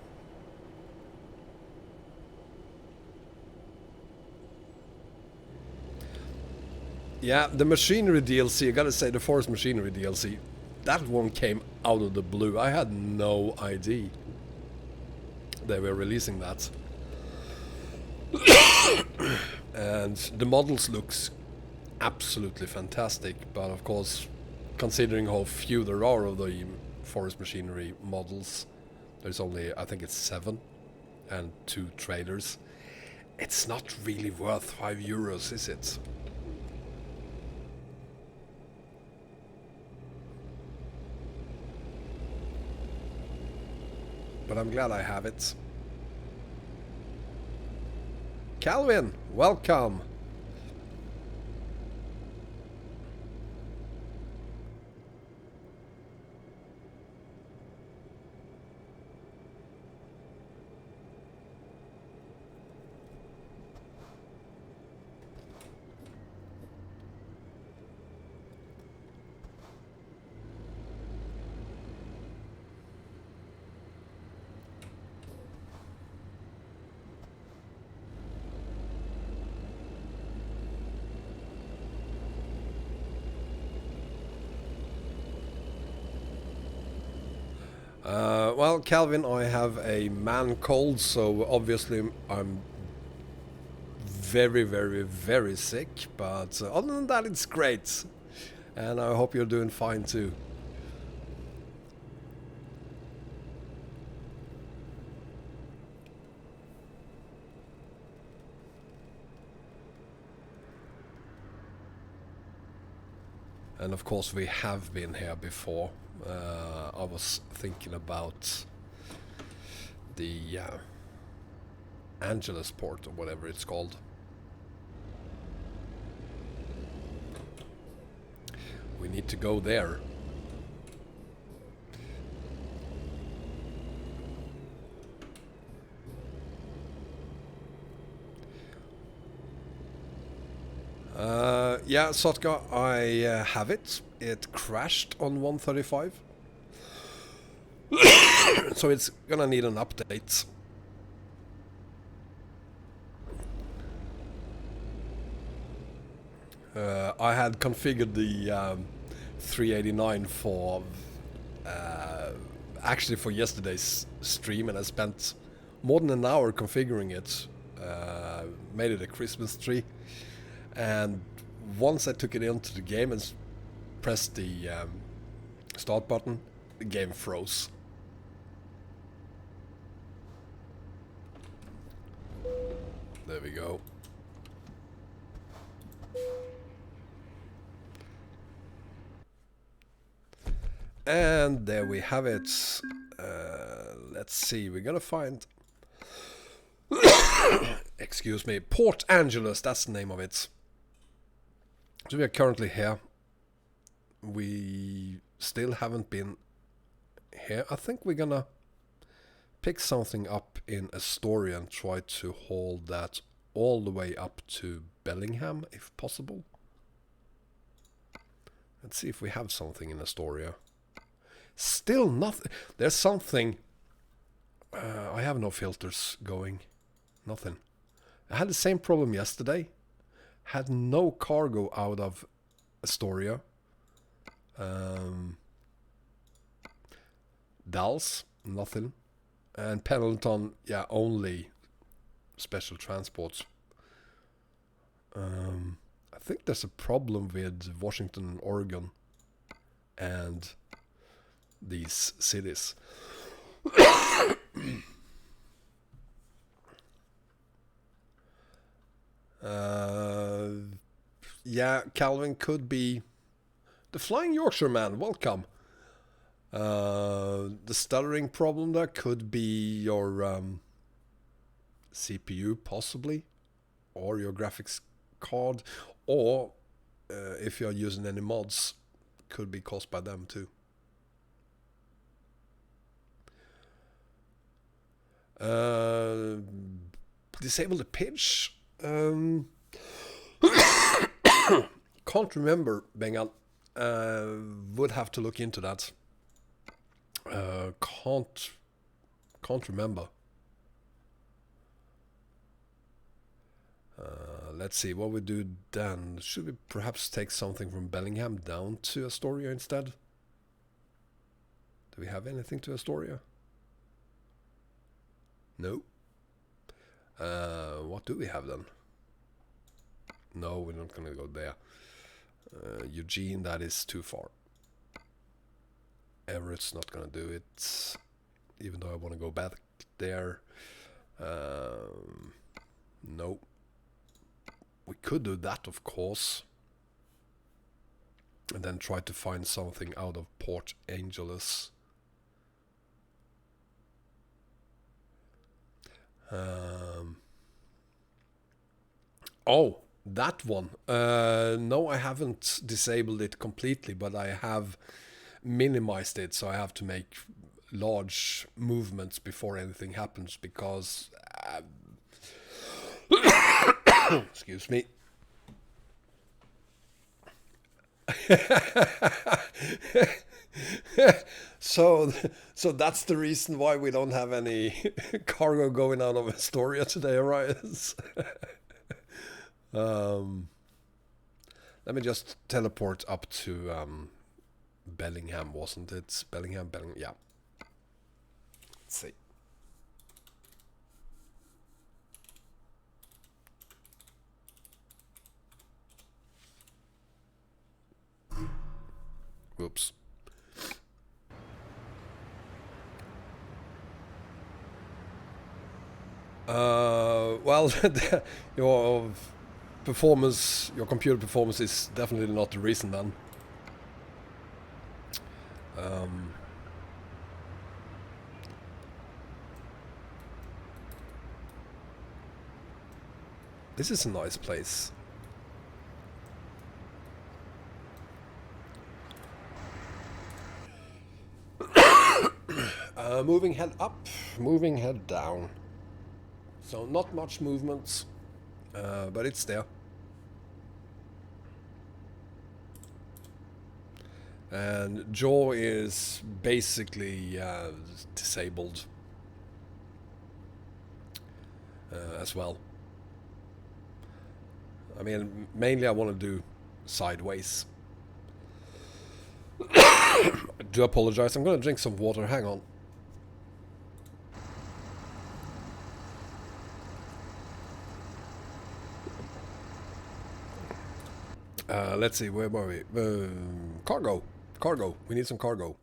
Yeah, the Machinery DLC, I gotta say, the Forest Machinery DLC, that one came out of the blue. I had no idea they were releasing that. And the models looks absolutely fantastic, but of course, considering how few there are of the Forest Machinery models, there's only, I think it's 7 and 2 trailers. It's not really worth €5, is it? But I'm glad I have it. Calvin, welcome. Well, Calvin, I have a man cold, so obviously I'm very, very, very sick. But other than that, it's great. And I hope you're doing fine too. And of course, we have been here before. I was thinking about the Angeles port or whatever it's called. We need to go there. Yeah, Sotka, I have it. It crashed on 135. So it's gonna need an update. I had configured the 389 for actually for yesterday's stream, and I spent more than an hour configuring it. Made it a Christmas tree, and once I took it into the game and pressed the start button, the game froze. There we go. And there we have it. Let's see, we're gonna find... Excuse me, Port Angeles, that's the name of it. So we are currently here. We still haven't been here. I think we're gonna pick something up in Astoria and try to hold that all the way up to Bellingham, if possible. Let's see if we have something in Astoria. Still nothing. There's something. I have no filters going. Nothing. I had the same problem yesterday. Had no cargo out of Astoria. Dallas, nothing. And Pendleton, yeah, only special transports. I think there's a problem with Washington and Oregon and these cities. Yeah, Calvin could be the Flying Yorkshire man. Welcome. The stuttering problem there could be your CPU possibly, or your graphics card, or if you're using any mods, could be caused by them too. Disable the pitch. Can't remember, Bengal. Would have to look into that. Can't remember. Let's see what we do then. Should we perhaps take something from Bellingham down to Astoria instead? Do we have anything to Astoria? No. What do we have then? No, we're not gonna go there. Eugene, that is too far. Everett's not gonna do it, even though I want to go back there. No. We could do that, of course, and then try to find something out of Port Angeles. Oh, that one. No, I haven't disabled it completely, but I have minimized it, so I have to make large movements before anything happens, because excuse me. So that's the reason why we don't have any cargo going out of Astoria today, right? Let me just teleport up to Bellingham, wasn't it? Bellingham, yeah. Let's see. Whoops. Well, your performance, your computer performance is definitely not the reason then. This is a nice place. Moving head up, moving head down. So not much movement, but it's there. And jaw is basically disabled as well. I mean, mainly I want to do sideways. I do apologize. I'm going to drink some water. Hang on. Let's see, where were we? Cargo. Cargo. We need some cargo.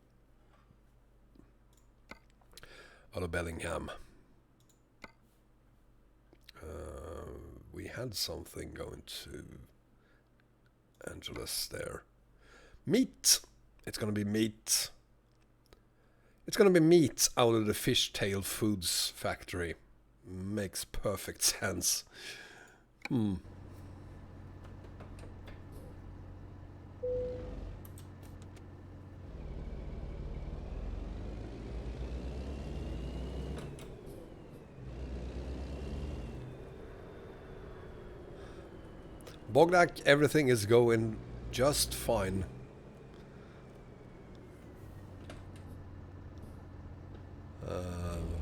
Out of Bellingham. We had something going to Angeles there. Meat. It's going to be meat. It's going to be meat out of the Fishtail Foods factory. Makes perfect sense. Bogdak, everything is going just fine.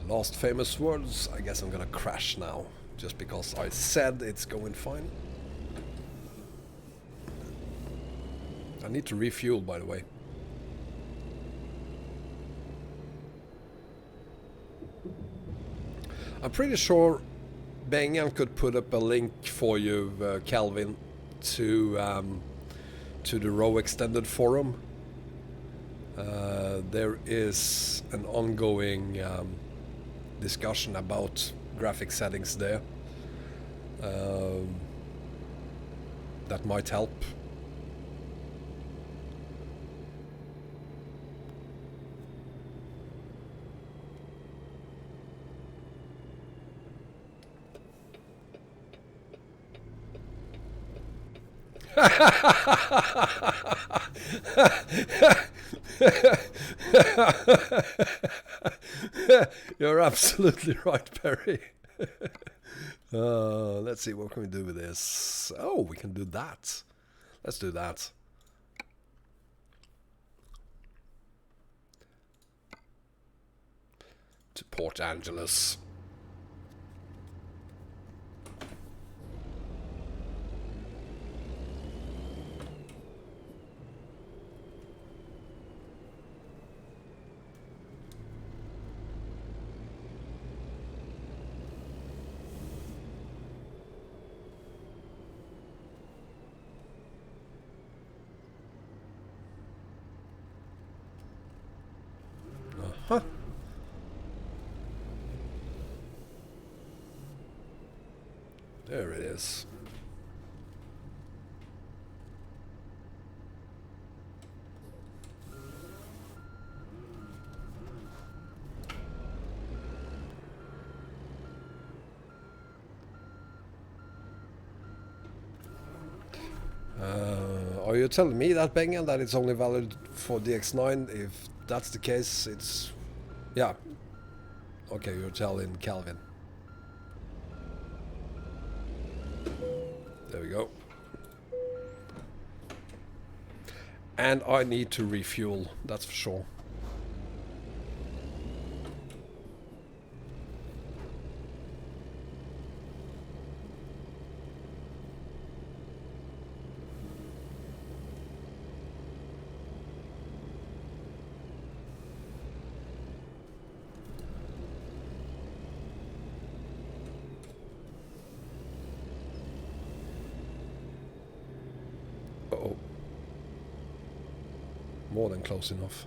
Last famous words. I guess I'm gonna crash now, just because I said it's going fine. I need to refuel, by the way. I'm pretty sure Bengan could put up a link for you, Calvin, to the Row Extended forum. There is an ongoing discussion about graphic settings there. That might help. You're absolutely right, Perry. Let's see, what can we do with this? Oh, we can do that. Let's do that. To Port Angeles. Huh. There it is. Are you telling me that, Bengan, that it's only valid for DX9? If that's the case, it's... Yeah. Okay, you're telling Calvin. There we go. And I need to refuel, that's for sure. more than close enough.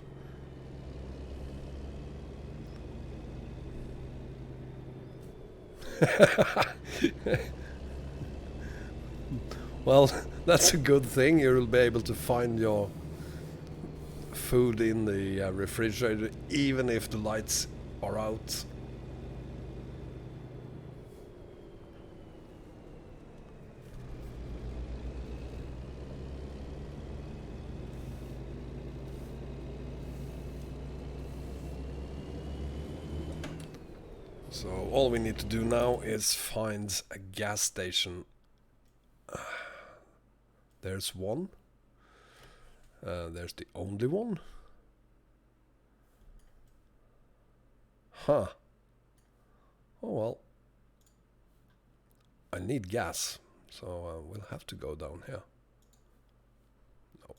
Well, that's a good thing. You'll be able to find your food in the refrigerator even if the lights are out. So all we need to do now is find a gas station. There's one. There's the only one. Huh. Oh well. I need gas, so we'll have to go down here. No.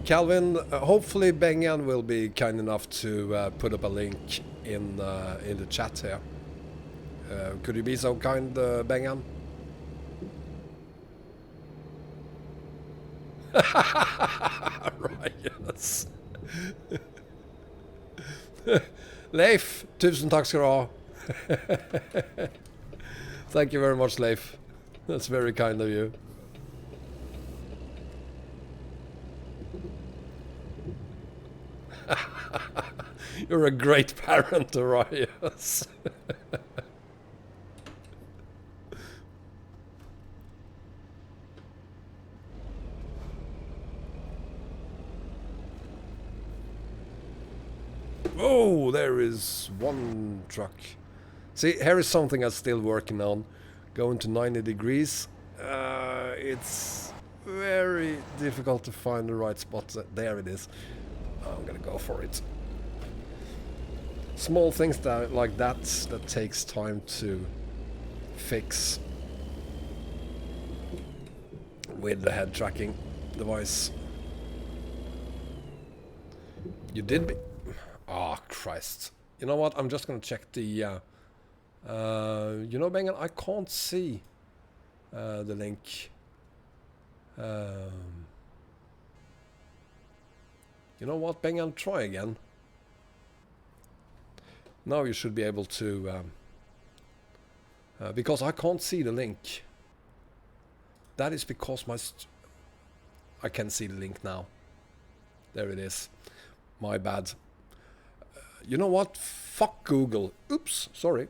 Calvin, hopefully Bengan will be kind enough to put up a link in the chat here. Could you be so kind, Bengan? Right, yes. Leif, tusen takk skal du ha. Thank you very much, Leif. That's very kind of you. You're a great parent, Arias. Oh, there is one truck. See, here is something I'm still working on. Going to 90 degrees. It's very difficult to find the right spot. There it is. I'm gonna go for it. Small things like that takes time to fix with the head tracking device. You did be... Oh, Christ. You know what? I'm just gonna check the... you know, Bengan, I can't see the link. You know what, Bengan? Try again. Now you should be able to... because I can't see the link. That is because my... I can see the link now. There it is. My bad. You know what? Fuck Google. Oops, sorry.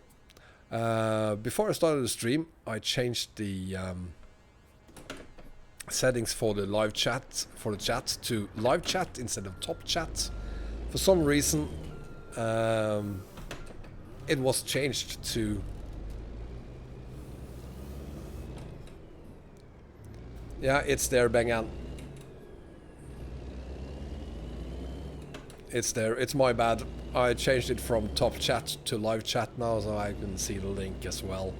Before I started the stream, I changed the settings for the live chat, to live chat instead of top chat. For some reason, it was changed to... Yeah, it's there, Bengan. It's there. It's my bad. I changed it from top chat to live chat now, so I can see the link as well.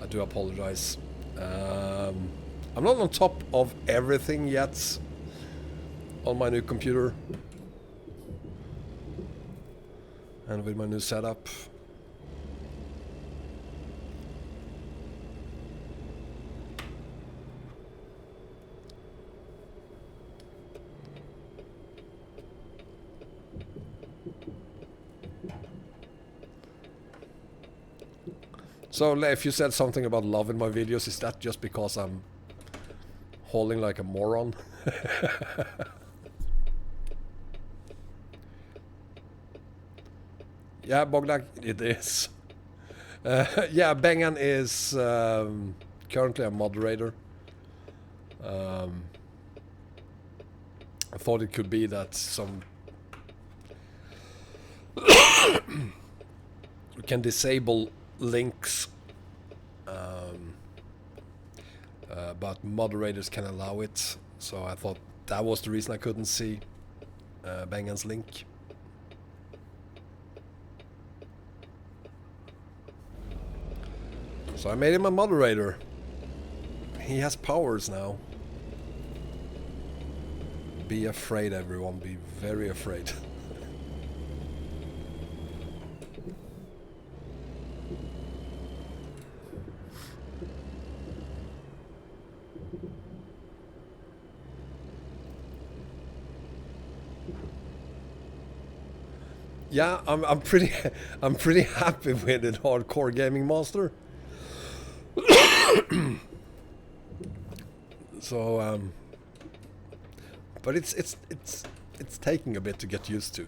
I do apologize. I'm not on top of everything yet on my new computer and with my new setup. So if you said something about love in my videos, is that just because I'm hauling like a moron? Yeah, Bogdak, it is. Yeah, Bengan is currently a moderator. I thought it could be that some... we can disable links, but moderators can allow it, so I thought that was the reason I couldn't see Bengan's link. So I made him a moderator. He has powers now. Be afraid, everyone. Be very afraid. Yeah, I'm pretty I'm pretty happy with it, Hardcore Gaming Master. So but it's taking a bit to get used to.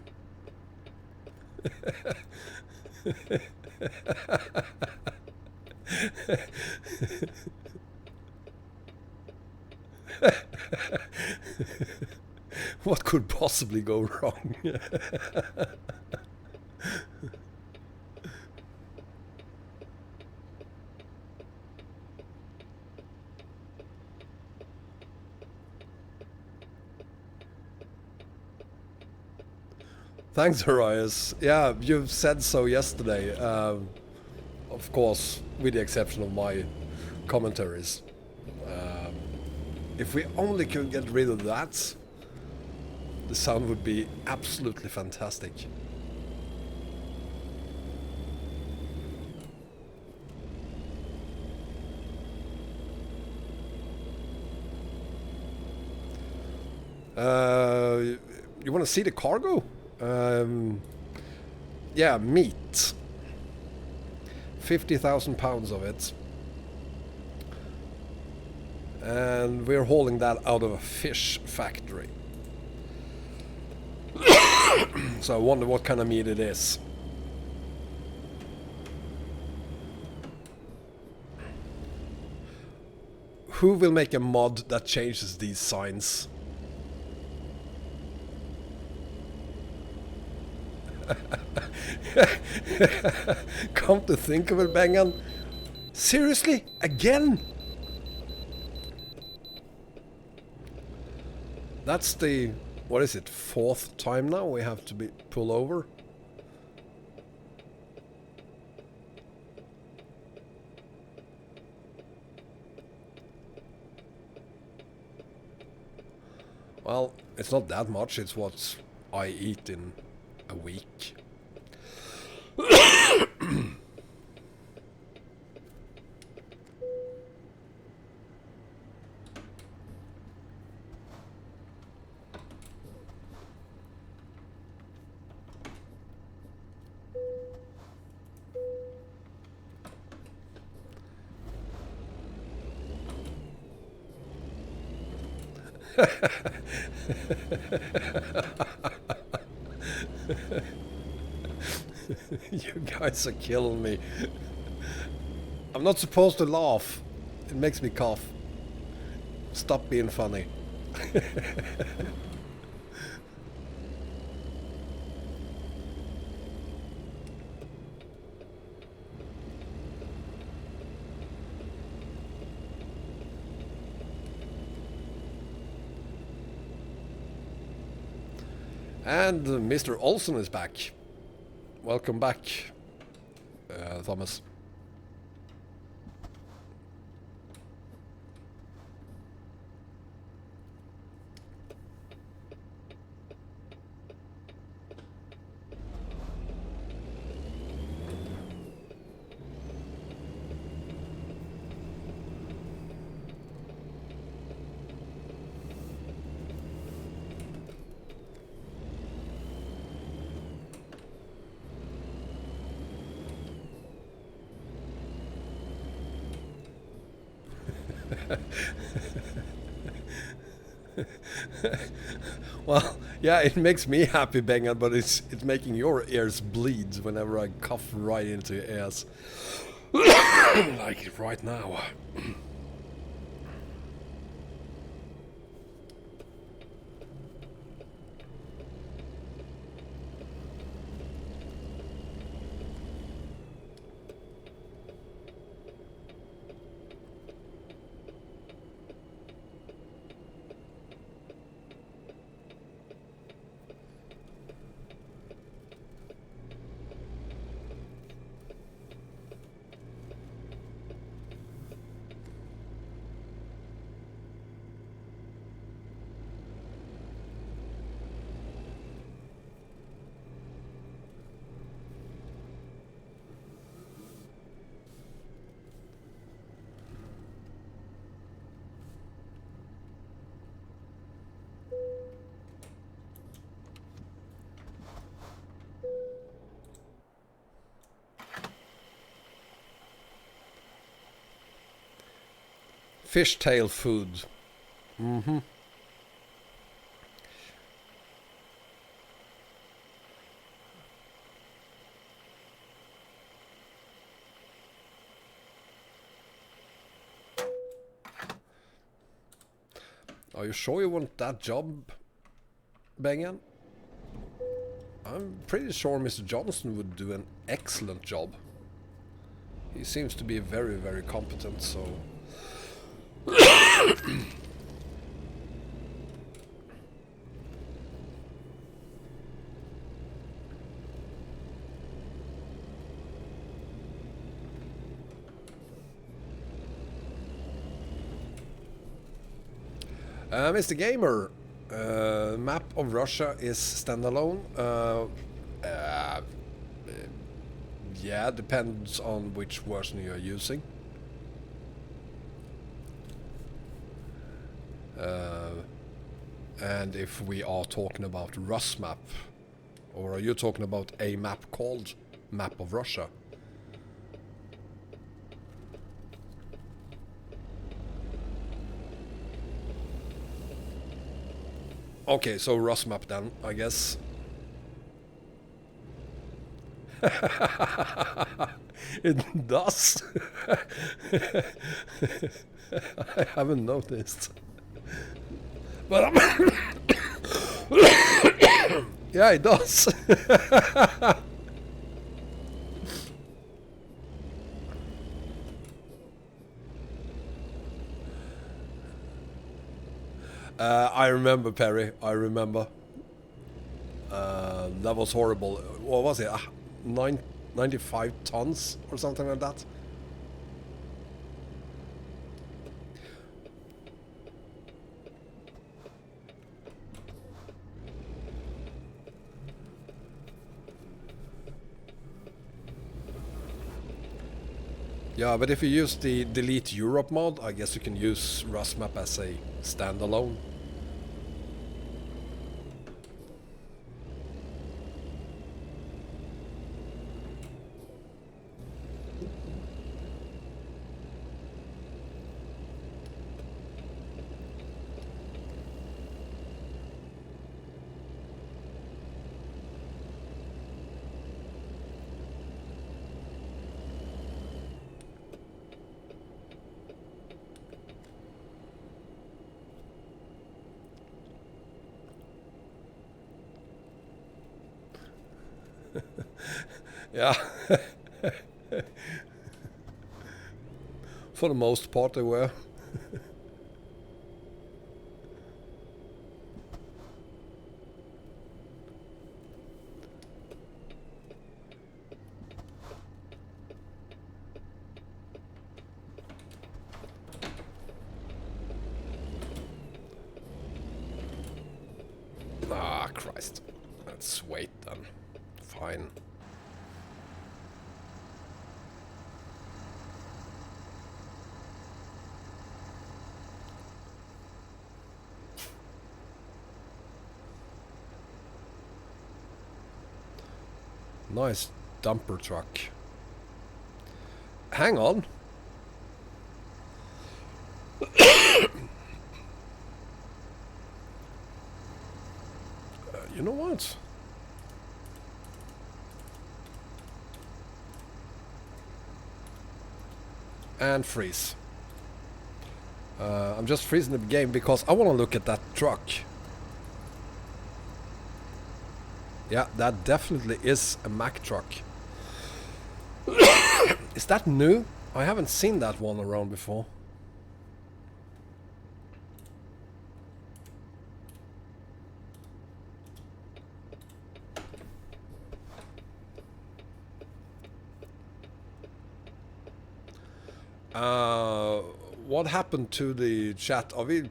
What could possibly go wrong? Thanks, Arias. Yeah, you said so yesterday. Of course, with the exception of my commentaries. If we only could get rid of that, the sound would be absolutely fantastic. You want to see the cargo? Yeah, meat. 50,000 pounds of it. And we're hauling that out of a fish factory. So I wonder what kind of meat it is. Who will make a mod that changes these signs? Come to think of it, Bengan. Seriously? Again? That's the, what is it, 4th time now we have to be pull over? Well, it's not that much, it's what I eat in a week. You guys are killing me. I'm not supposed to laugh. It makes me cough. Stop being funny. And Mr. Olsen is back. Welcome back, Thomas. Well, yeah, it makes me happy, Bengan, but it's making your ears bleed whenever I cough right into your ears. Like right now. Fishtail food. Mm-hmm. Are you sure you want that job, Bengan? I'm pretty sure Mr. Johnson would do an excellent job. He seems to be very, very competent, so... Mr. Gamer, map of Russia is standalone. Yeah, depends on which version you are using. And if we are talking about Rus map, or are you talking about a map called Map of Russia? Okay, so Rus map then, I guess. It does. I haven't noticed. But yeah, it does. I remember, Perry. I remember. That was horrible. What was it? 95 tons or something like that? Yeah, but if you use the Delete Europe mod, I guess you can use Rust-Map as a standalone. Yeah. For the most part they were. Ah, Christ. Let's wait then. Fine. Nice dumper truck. Hang on. You know what? And freeze. I'm just freezing the game because I want to look at that truck. Yeah, that definitely is a Mack truck. Is that new? I haven't seen that one around before. What happened to the chat? Are we...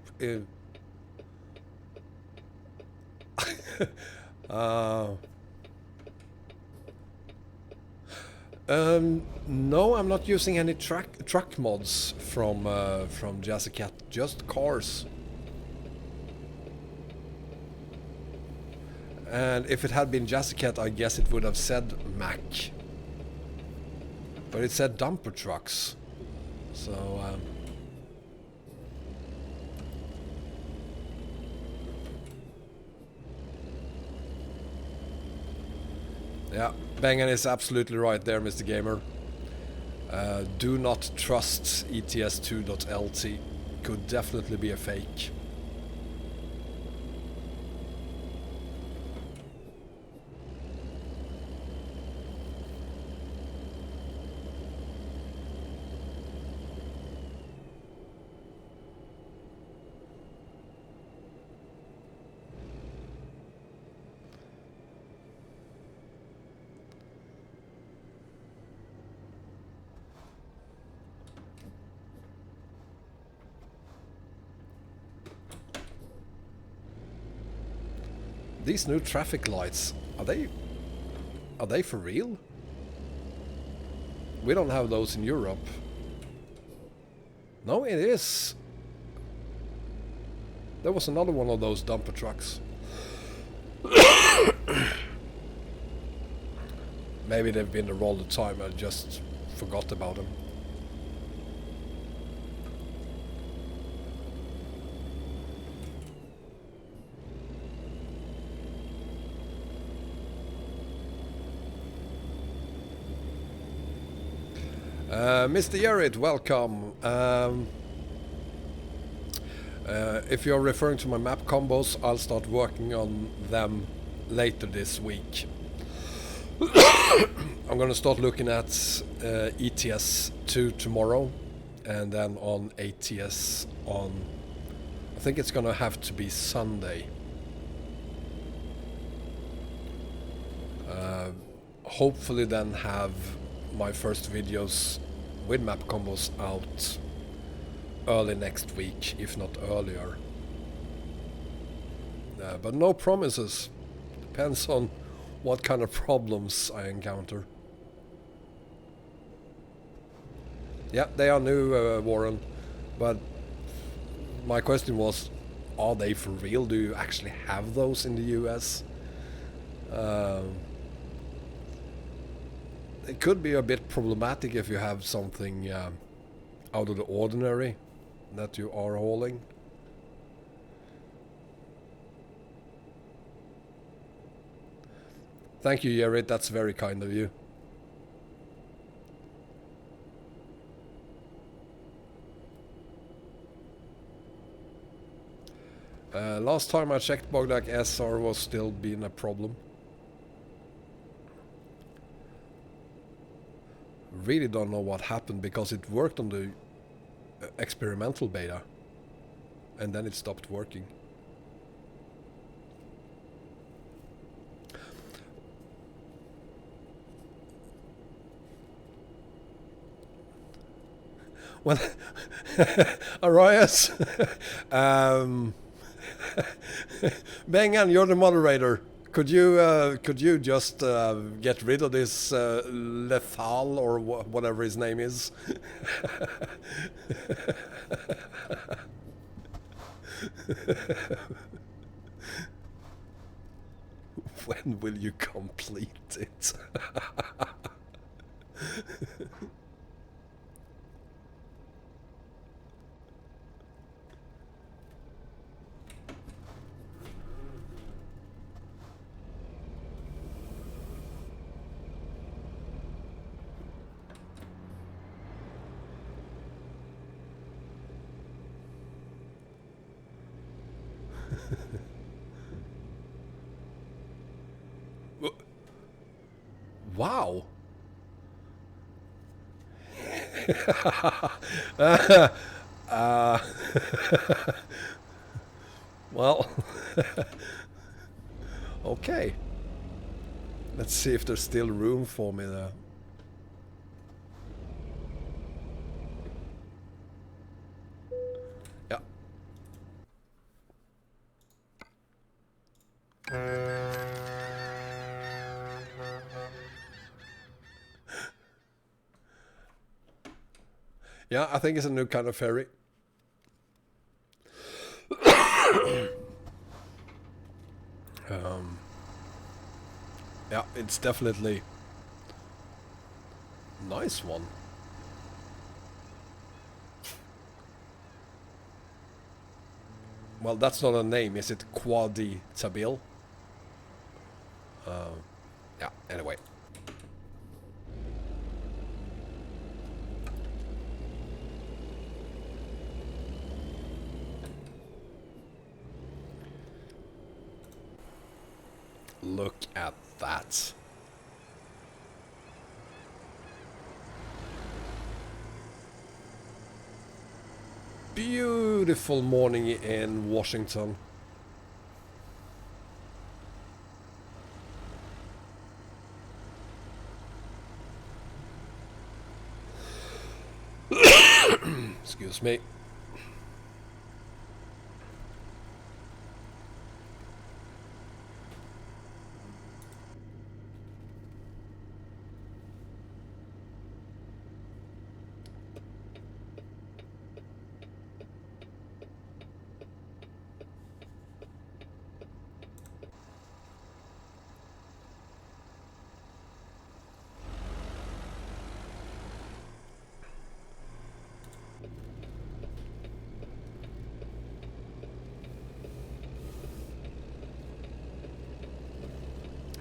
no, I'm not using any truck mods from Jazzycat, just cars. And if it had been Jazzycat, I guess it would have said Mack. But it said dumper trucks. So, Yeah, Bengan is absolutely right there, Mr. Gamer. Do not trust ETS 2.lt. Could definitely be a fake. These new traffic lights, are they for real? We don't have those in Europe. No, it is. There was another one of those dumper trucks. Maybe they've been there all the time, I just forgot about them. Mr. Yarit, welcome. If you're referring to my map combos, I'll start working on them later this week. I'm gonna start looking at ETS 2 tomorrow, and then on ATS on, I think it's gonna have to be Sunday. Hopefully then have my first videos with map combos out early next week, if not earlier. But no promises. Depends on what kind of problems I encounter. Yeah, they are new, Warren. But my question was, are they for real? Do you actually have those in the US? It could be a bit problematic if you have something out of the ordinary that you are hauling. Thank you, Yarit. That's very kind of you. Last time I checked, Bogdak SR was still being a problem. Really don't know what happened, because it worked on the experimental beta and then it stopped working. Well, Arias, Bengan, you're the moderator. Could you just get rid of this Lethal or whatever his name is? When will you complete it? Wow. Well, okay. Let's see if there's still room for me there. Yeah. Yeah, I think it's a new kind of ferry. Yeah, it's definitely a nice one. Well, that's not a name, is it? Quadi Tabil? Yeah, anyway. Look at that. Beautiful morning in Washington. Excuse me.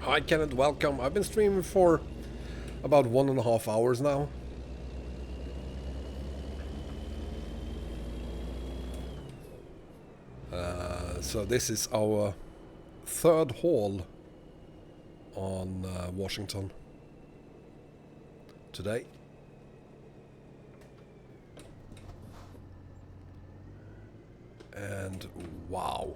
Hi Kenneth, welcome. I've been streaming for about 1.5 hours now. So this is our third haul on Washington today. And wow.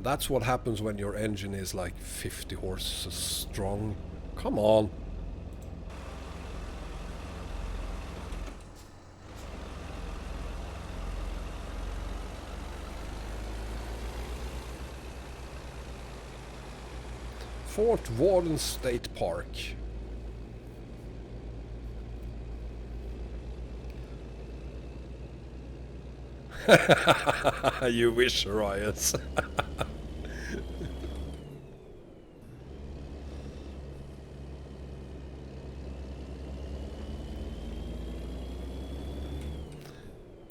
That's what happens when your engine is like 50 horses strong. Come on. Fort Worden State Park. You wish, Riot.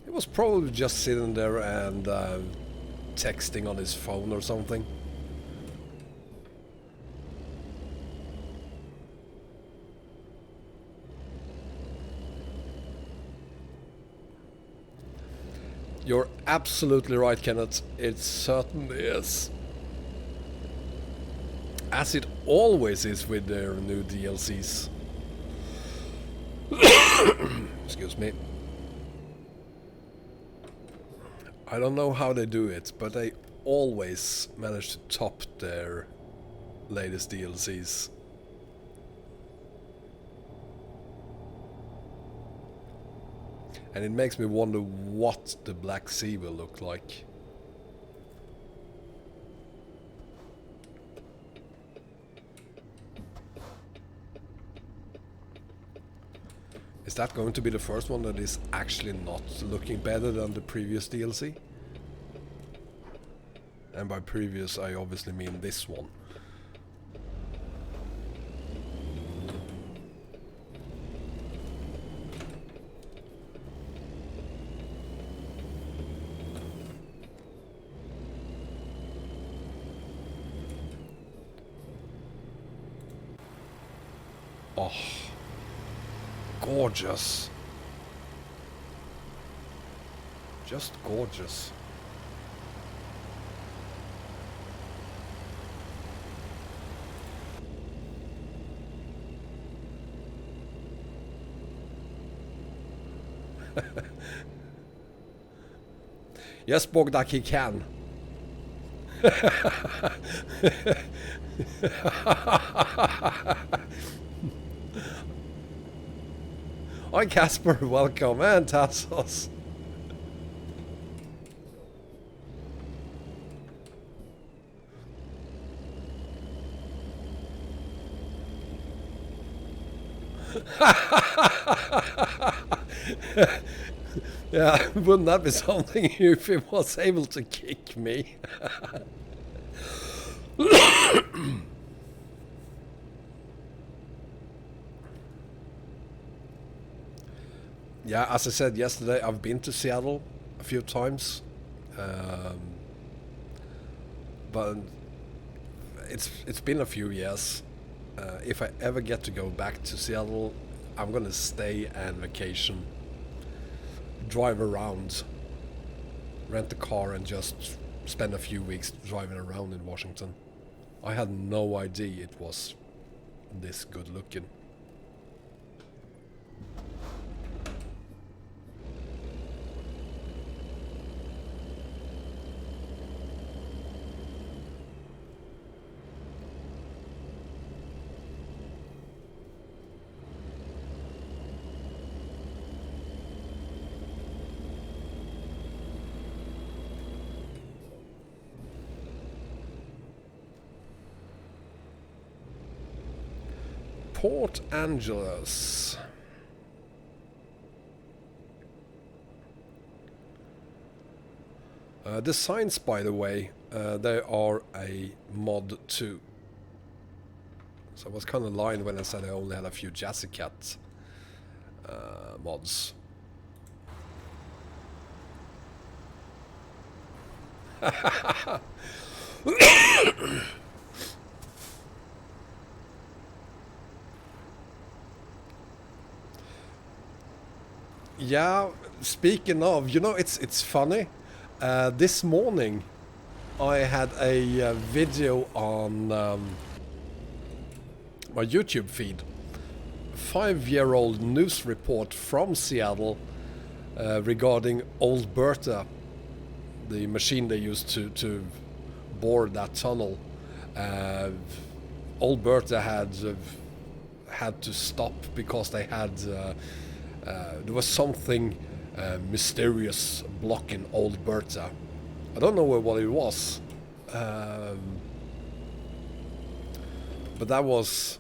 He was probably just sitting there and texting on his phone or something. You're absolutely right, Kenneth. It certainly is. As it always is with their new DLCs. Excuse me. I don't know how they do it, but they always manage to top their latest DLCs. And it makes me wonder what the Black Sea will look like. Is that going to be the first one that is actually not looking better than the previous DLC? And by previous, I obviously mean this one. Oh, gorgeous. Just gorgeous. Yes, Bogdak, he can. Hi Casper, welcome, and Tassos. Yeah, wouldn't that be something if he was able to kick me? Yeah, as I said yesterday, I've been to Seattle a few times. But it's been a few years. If I ever get to go back to Seattle, I'm gonna stay and vacation, drive around, rent a car, and just spend a few weeks driving around in Washington. I had no idea it was this good looking. Port Angeles. The signs, by the way, they are a mod too. So I was kind of lying when I said I only had a few Jazzy Cat mods. Yeah, speaking of, you know, it's funny. This morning I had a video on my YouTube feed. 5-year-old news report from Seattle regarding Old Bertha, the machine they used to bore that tunnel. Old Bertha had to stop because they had there was something mysterious blocking Old Bertha. I don't know what it was, but that was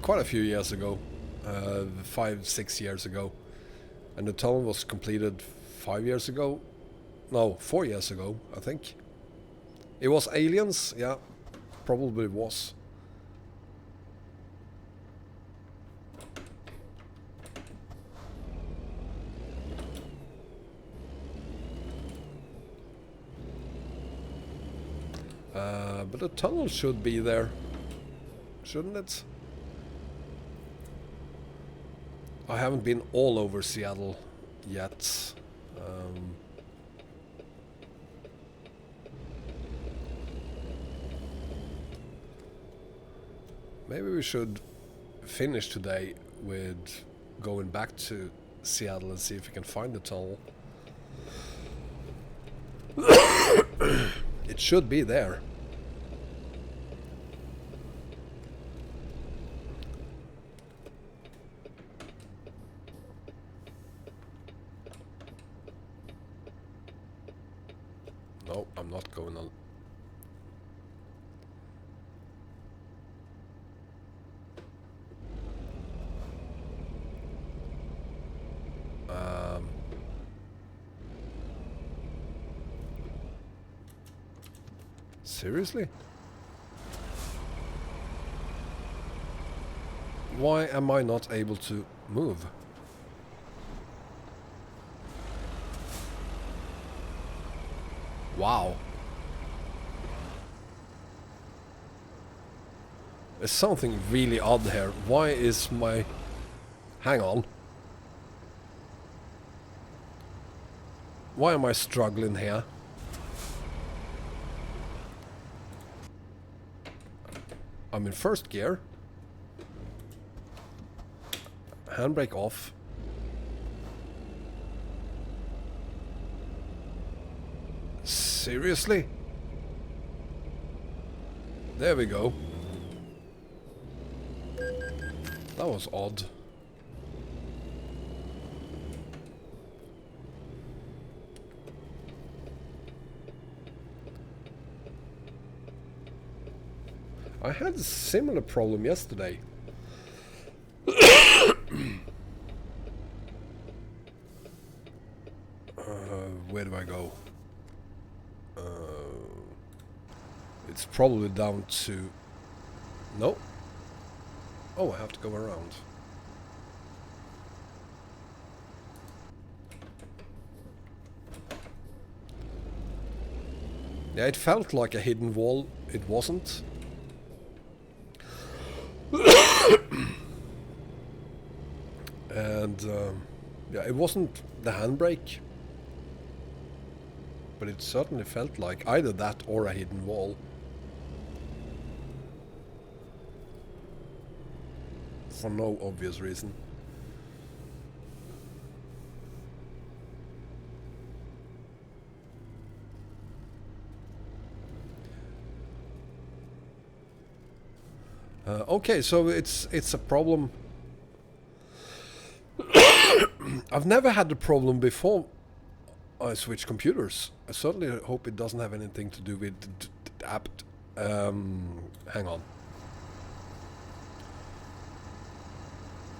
quite a few years ago, 5-6 years ago, and the tunnel was completed 5 years ago. No, 4 years ago, I think. It was aliens, yeah, probably was. But the tunnel should be there, shouldn't it? I haven't been all over Seattle yet. Maybe we should finish today with going back to Seattle and see if we can find the tunnel. It should be there. No, I'm not going on. Seriously? Why am I not able to move? Wow. There's something really odd here. Why is my... Hang on. Why am I struggling here? I'm in first gear. Handbrake off. Seriously? There we go. That was odd. I had a similar problem yesterday. Where do I go? It's probably down to... No. Oh, I have to go around. Yeah, it felt like a hidden wall it wasn't. And yeah, it wasn't the handbrake, but it certainly felt like either that or a hidden wall. For no obvious reason. Okay, so it's a problem. I've never had the problem before I switch computers. I certainly hope it doesn't have anything to do with the app. Hang on.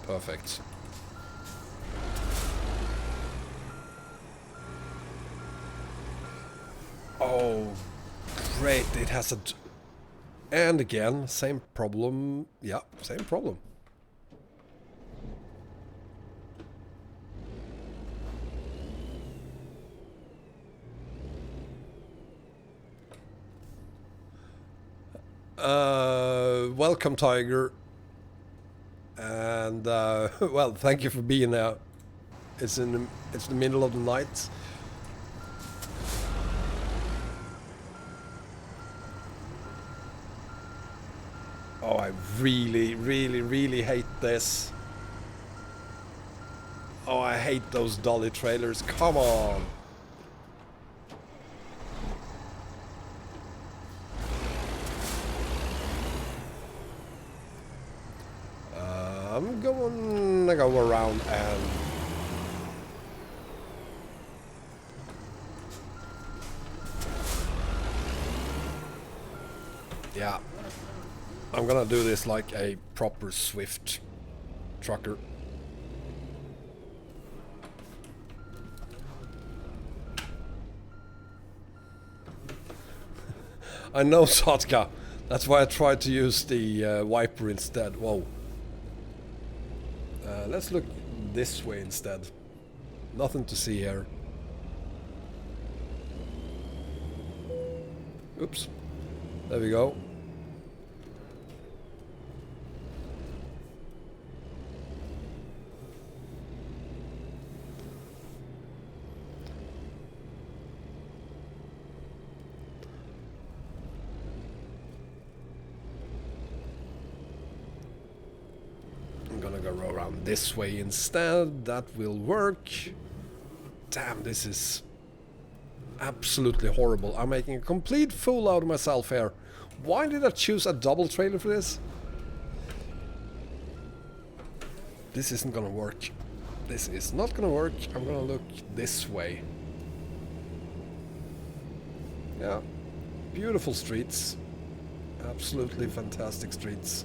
Perfect. Oh, great! It has a... And again, same problem. Yeah, same problem. Welcome, Tiger. And well, thank you for being there. It's the middle of the night. Oh, I really, really, really hate this. Oh, I hate those dolly trailers. Come on. I'm gonna go around and... Yeah. I'm gonna do this like a proper Swift trucker. I know, Sotka. That's why I tried to use the wiper instead. Whoa. Let's look this way instead. Nothing to see here. Oops. There we go. I'm gonna go around this way instead. That will work. Damn, this is absolutely horrible. I'm making a complete fool out of myself here. Why did I choose a double trailer for this? This isn't gonna work. This is not gonna work. I'm gonna look this way. Yeah. Beautiful streets. Absolutely fantastic streets.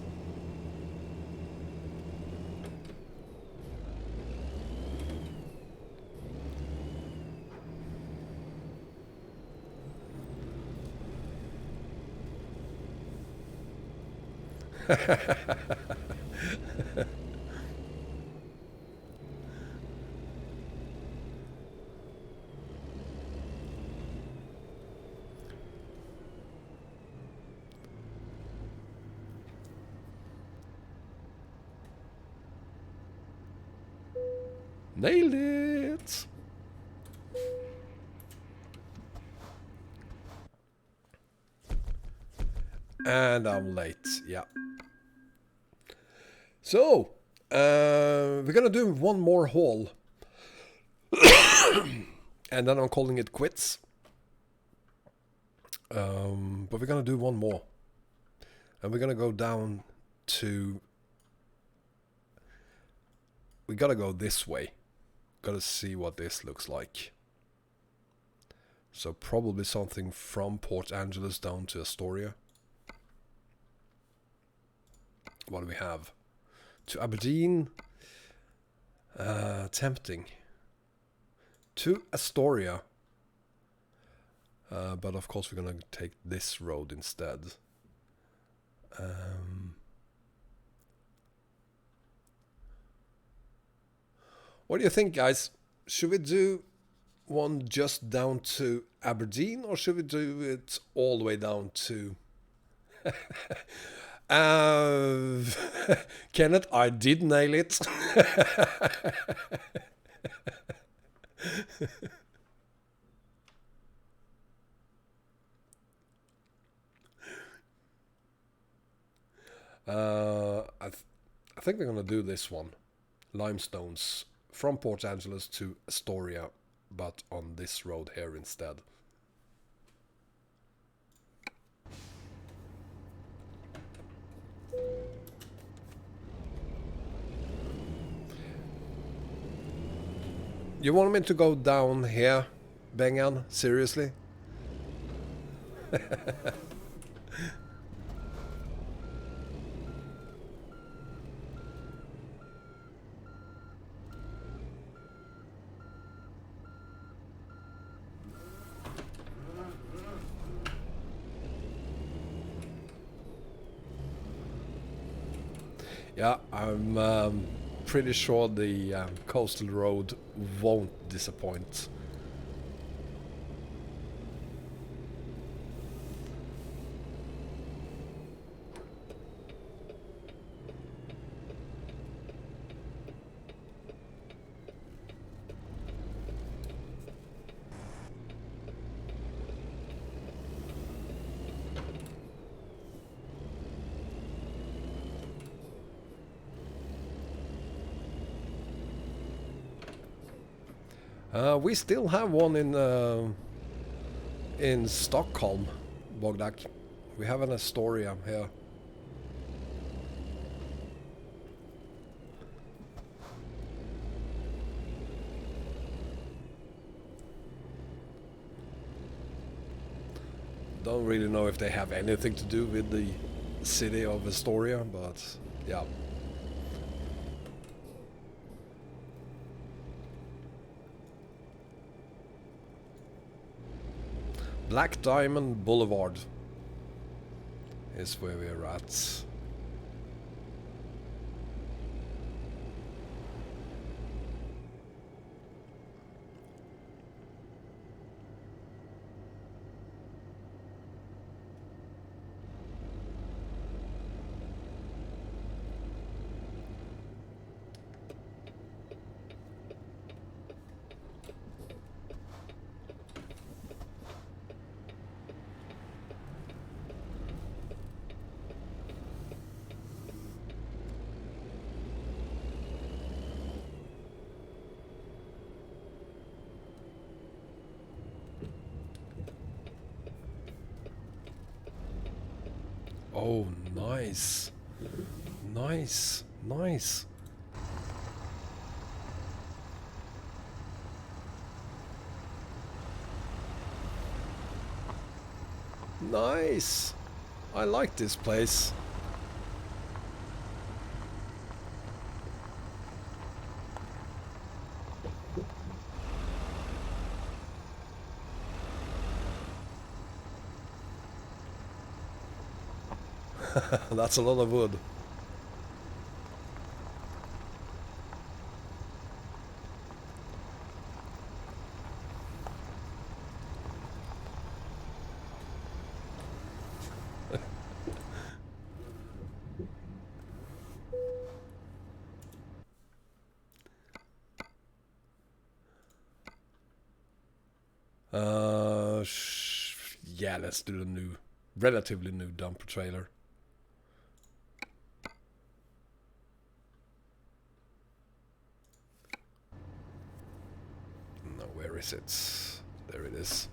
Nailed it! And I'm late, yeah. So, we're gonna do one more haul. And then I'm calling it quits. But we're gonna do one more. And we're gonna go down to... We gotta go this way. Gotta see what this looks like. So probably something from Port Angeles down to Astoria. What do we have? To Aberdeen. Tempting. To Astoria. But of course we're gonna take this road instead. What do you think, guys? Should we do one just down to Aberdeen, or should we do it all the way down to Uh, Kenneth, I did nail it. I think we're gonna do this one. Limestones from Port Angeles to Astoria, but on this road here instead. You want me to go down here, Bengan? Seriously? Yeah, I'm pretty sure the coastal road won't disappoint. We still have one in Stockholm, Bogdak. We have an Astoria here. Don't really know if they have anything to do with the city of Astoria, but yeah. Black Diamond Boulevard is where we're at. Oh, nice. Nice, nice. Nice. I like this place. That's a lot of wood. Yeah, let's do the new, relatively new dumper trailer. No, where is it? There it is.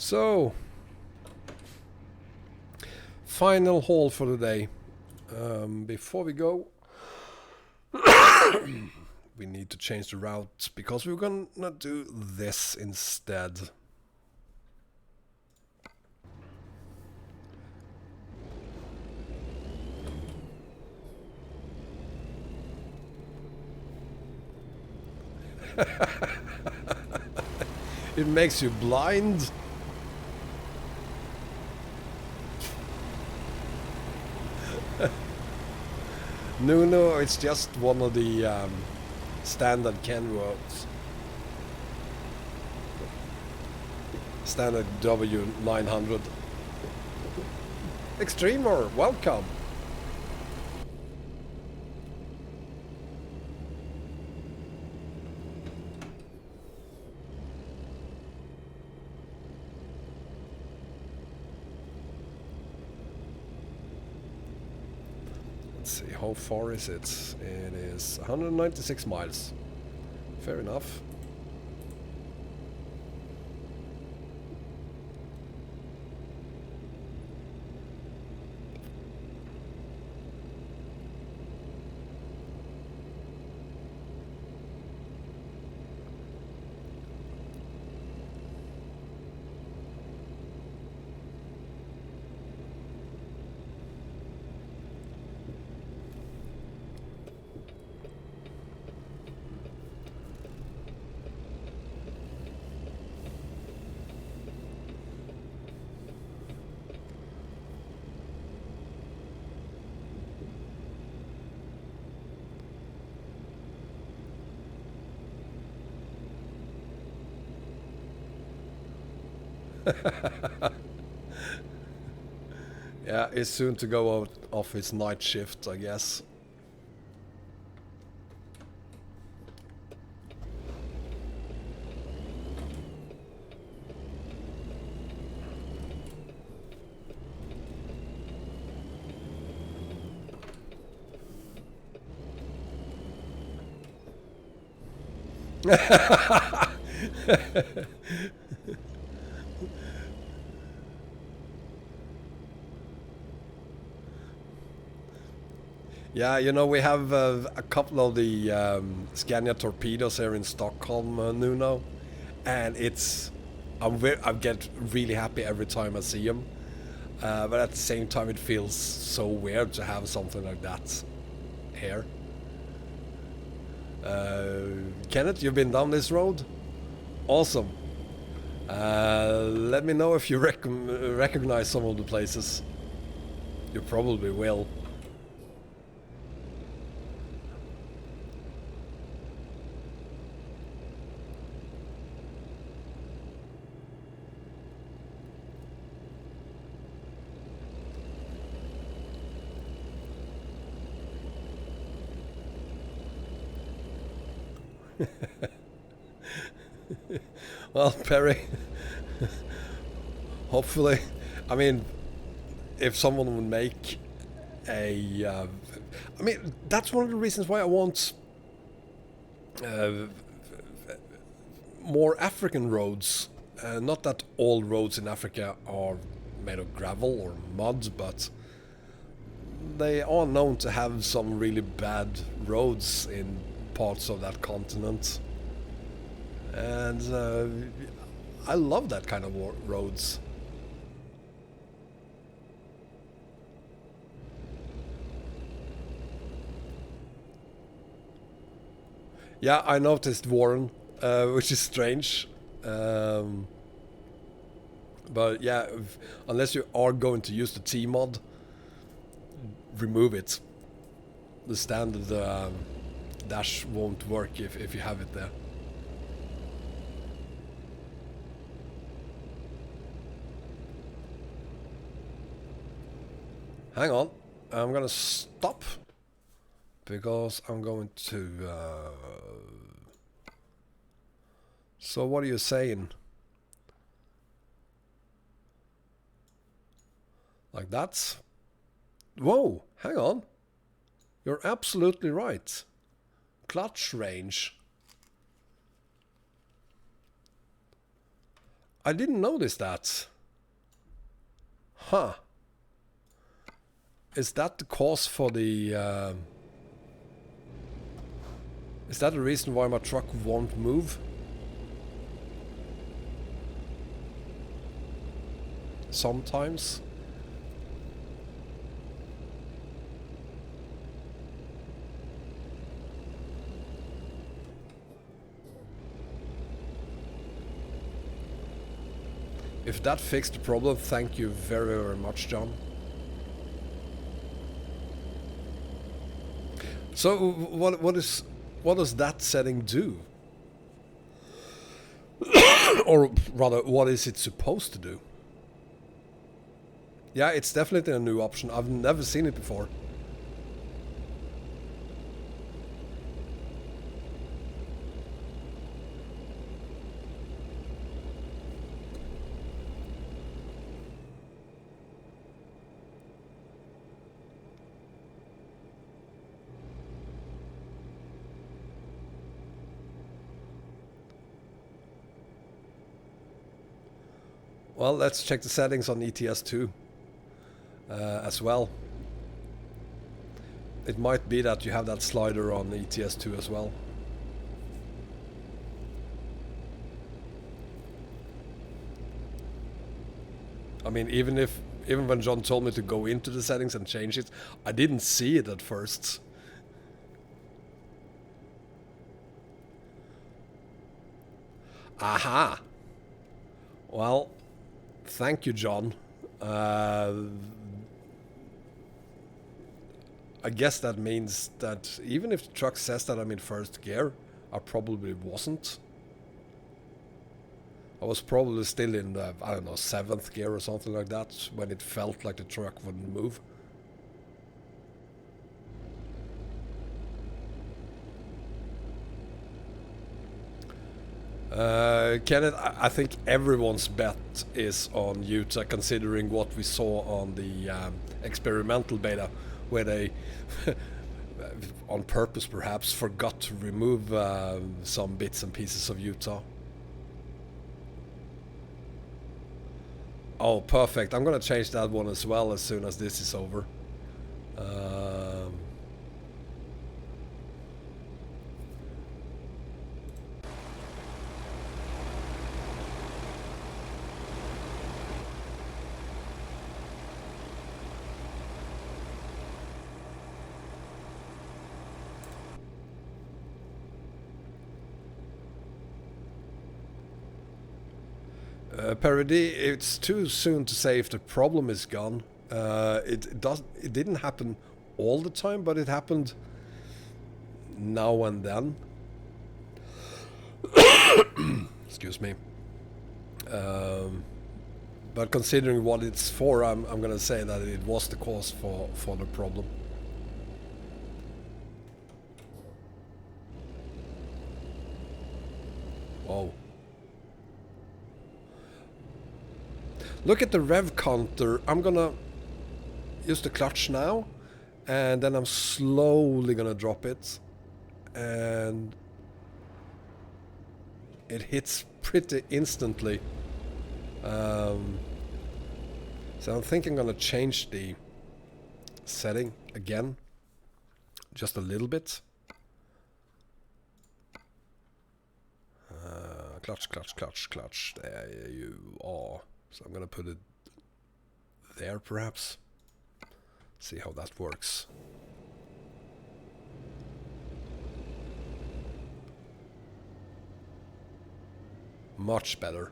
So, final haul for the day. Before we go, We need to change the route because we're gonna do this instead. It makes you blind. No, it's just one of the standard Ken roads. Standard W900. Extremer, welcome. Let's see, how far is it? It is 196 miles. Fair enough. Yeah, he's soon to go out of his night shift, I guess. Yeah, you know, we have a couple of the Scania torpedoes here in Stockholm, Nuno, and I get really happy every time I see them. But at the same time, it feels so weird to have something like that here. Kenneth, you've been down this road? Awesome. Let me know if you recognize some of the places. You probably will. Well, Perry, hopefully, I mean, if someone would make a, I mean, that's one of the reasons why I want more African roads. Not that all roads in Africa are made of gravel or mud, but they are known to have some really bad roads in parts of that continent. And I love that kind of roads. Yeah, I noticed Warren, which is strange. But yeah, unless you are going to use the T mod, remove it. The standard dash won't work if you have it there. Hang on, I'm gonna stop because I'm going to. So what are you saying? Like that? Whoa, hang on. You're absolutely right. Clutch range. I didn't notice that. Huh. Is that the cause for the... Is that the reason why my truck won't move? Sometimes. If that fixed the problem, thank you very, very much, John. So what does that setting do? Or rather, what is it supposed to do? Yeah, it's definitely a new option. I've never seen it before. Well, let's check the settings on ATS 2 as well. It might be that you have that slider on ATS 2 as well. I mean, even when John told me to go into the settings and change it, I didn't see it at first. Aha! Well, thank you, John. I guess that means that even if the truck says that I'm in first gear, I probably wasn't. I was probably still in the, I don't know, 7th gear or something like that when it felt like the truck wouldn't move. Kenneth, I think everyone's bet is on Utah, considering what we saw on the experimental beta, where they, on purpose perhaps, forgot to remove some bits and pieces of Utah. Oh, perfect. I'm gonna change that one as well as soon as this is over. Parody, it's too soon to say if the problem is gone. It didn't happen all the time, but it happened now and then. Excuse me. But considering what it's for, I'm gonna say that it was the cause for the problem. Whoa. Look at the rev counter. I'm gonna use the clutch now, and then I'm slowly gonna drop it, and it hits pretty instantly. So I'm thinking I'm gonna change the setting again, just a little bit. Clutch, clutch, clutch, clutch. There you are. So I'm gonna put it there perhaps. See how that works. Much better.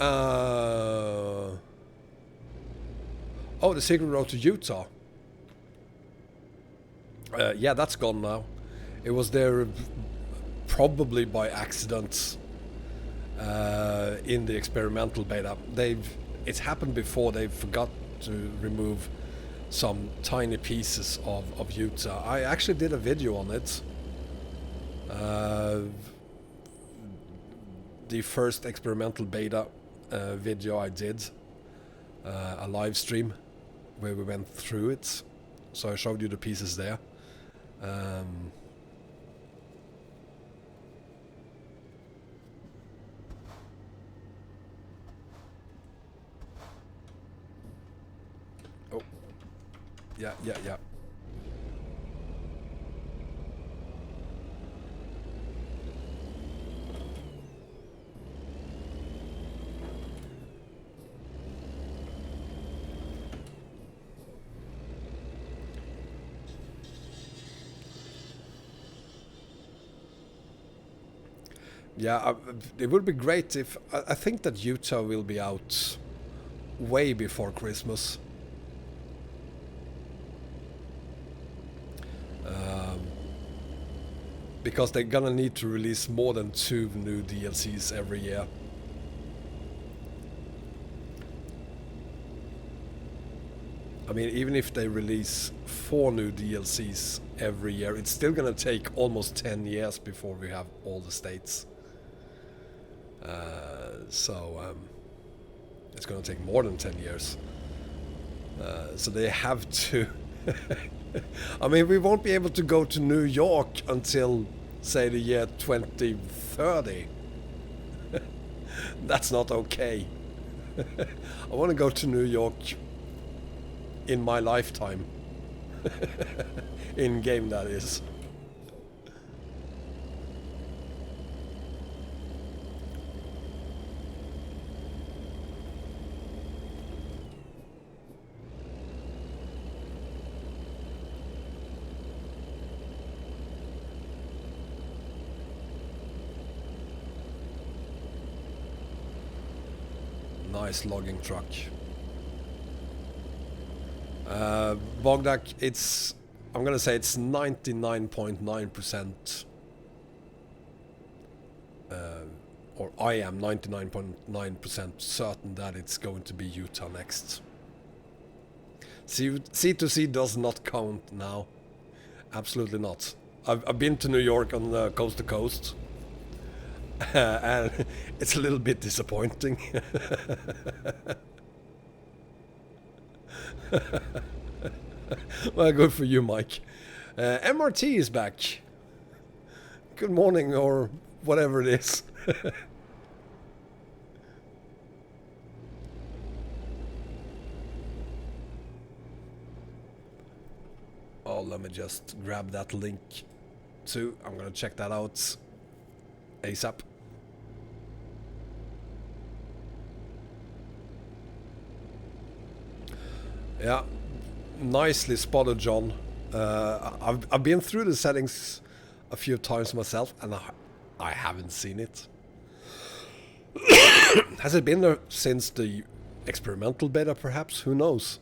Oh, the secret road to Utah. Yeah, that's gone now. It was there probably by accident. In the experimental beta, it's happened before. They forgot to remove some tiny pieces of Utah. I actually did a video on it. The first experimental beta video I did, a live stream where we went through it. So I showed you the pieces there. Yeah. Yeah, it would be great if... I think that Utah will be out way before Christmas. Because they're gonna need to release more than 2 new DLCs every year. I mean, even if they release 4 new DLCs every year, it's still gonna take almost 10 years before we have all the states. It's gonna take more than 10 years. So they have to... I mean, we won't be able to go to New York until, say, the year 2030. That's not okay. I want to go to New York in my lifetime. In game, that is. Nice logging truck. Bogdak, it's... I'm gonna say it's 99.9%... or I am 99.9% certain that it's going to be Utah next. C2C does not count now. Absolutely not. I've been to New York on coast to coast. And it's a little bit disappointing. Well, good for you, Mike. MRT is back. Good morning, or whatever it is. Oh, let me just grab that link too. I'm gonna check that out ASAP. Yeah, nicely spotted, John. I've been through the settings a few times myself, and I haven't seen it. Has it been there since the experimental beta, perhaps? Who knows?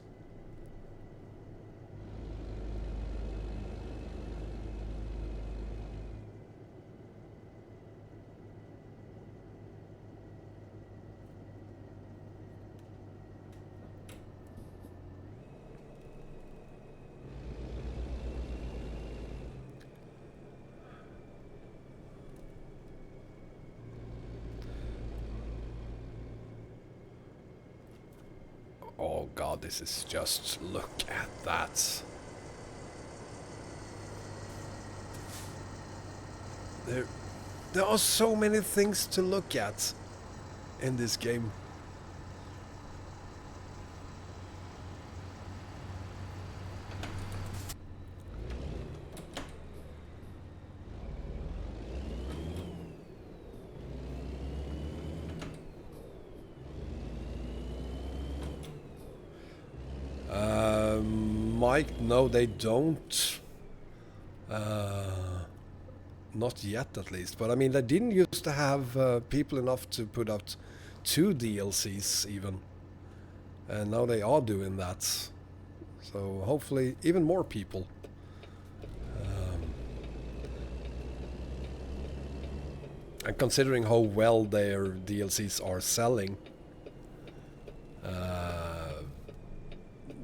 Oh god, this is just... look at that. There are so many things to look at in this game. Mike, no, they don't. Not yet, at least. But I mean, they didn't used to have people enough to put out 2 DLCs even. And now they are doing that. So hopefully even more people. And considering how well their DLCs are selling,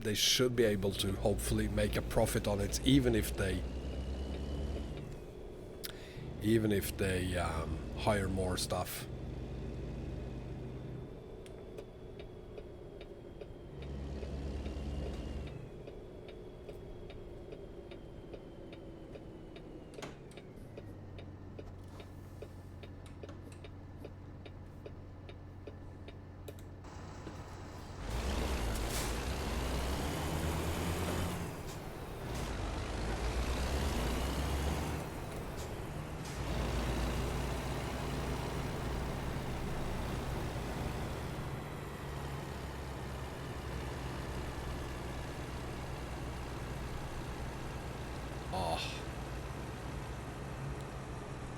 they should be able to hopefully make a profit on it, even if they hire more staff.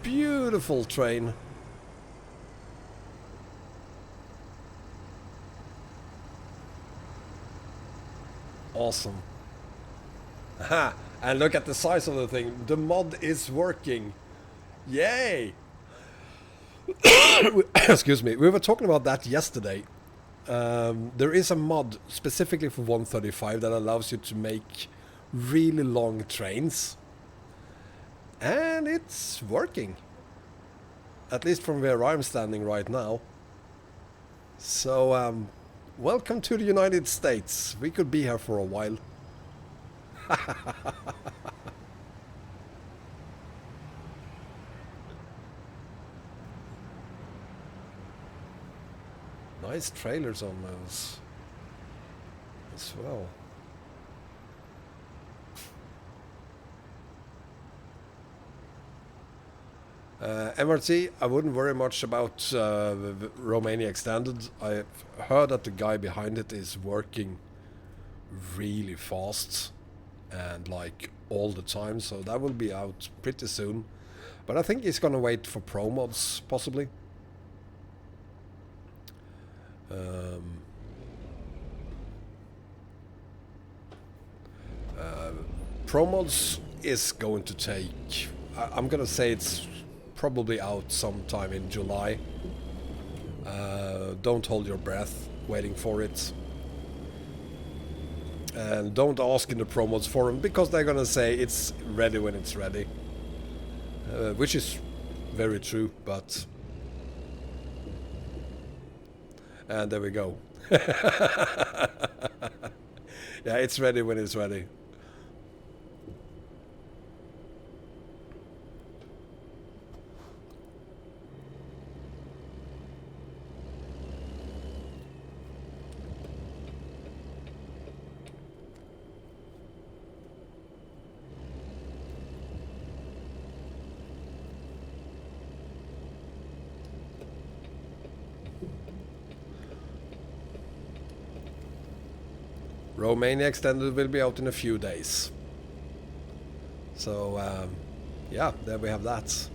Beautiful train. awesome. Aha! And look at the size of the thing. The mod is working. Yay! Excuse me. We were talking about that yesterday. There is a mod specifically for 135 that allows you to make really long trains. And it's working. At least from where I'm standing right now. So, welcome to the United States. We could be here for a while. Nice trailers on those as well. MRT, I wouldn't worry much about Romania Extended. I heard that the guy behind it is working really fast and like all the time, so that will be out pretty soon. But I think he's gonna wait for pro mods, possibly. Pro mods is going to take, I'm gonna say it's probably out sometime in July. Don't hold your breath waiting for it. And don't ask in the pro mods forum, because they're gonna say it's ready when it's ready. Which is very true, but... And there we go. Yeah, it's ready when it's ready. Romania Extended will be out in a few days. So, yeah, there we have that.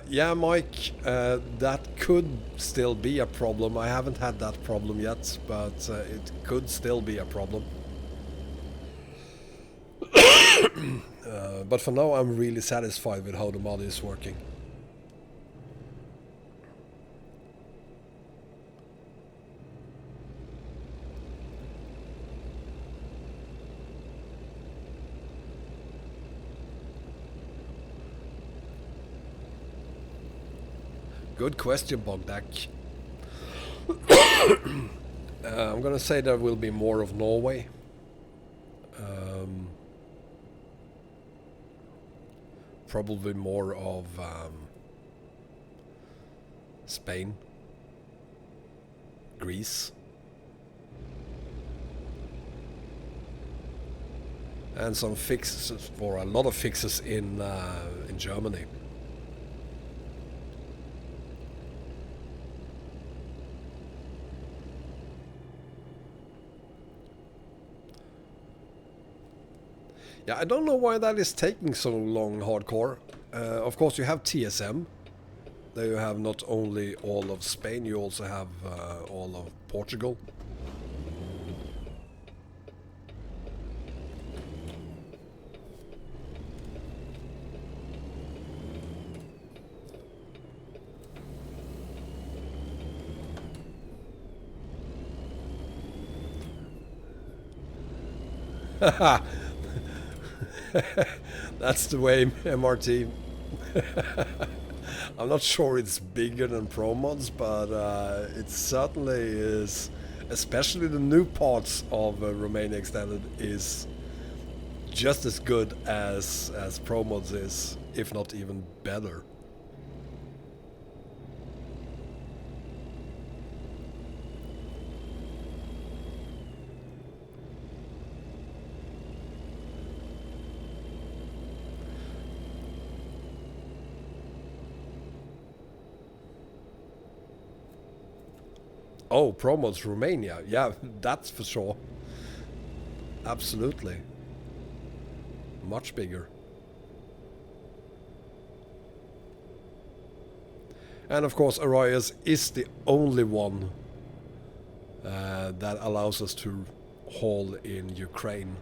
Yeah, Mike, that could still be a problem. I haven't had that problem yet, but it could still be a problem. But for now, I'm really satisfied with how the mod is working. Good question, Bogdak. I'm gonna say there will be more of Norway. Probably more of Spain, Greece, and some fixes, or a lot of fixes in Germany. Yeah, I don't know why that is taking so long, Hardcore. Of course, you have TSM. There you have not only all of Spain, you also have all of Portugal. Haha. That's the way, MRT. I'm not sure it's bigger than Pro Mods, but it certainly is. Especially the new parts of Romania Extended is just as good as Pro Mods is, if not even better. Oh, Pro Mods Romania. Yeah, that's for sure. Absolutely. Much bigger. And of course Arias is the only one that allows us to haul in Ukraine.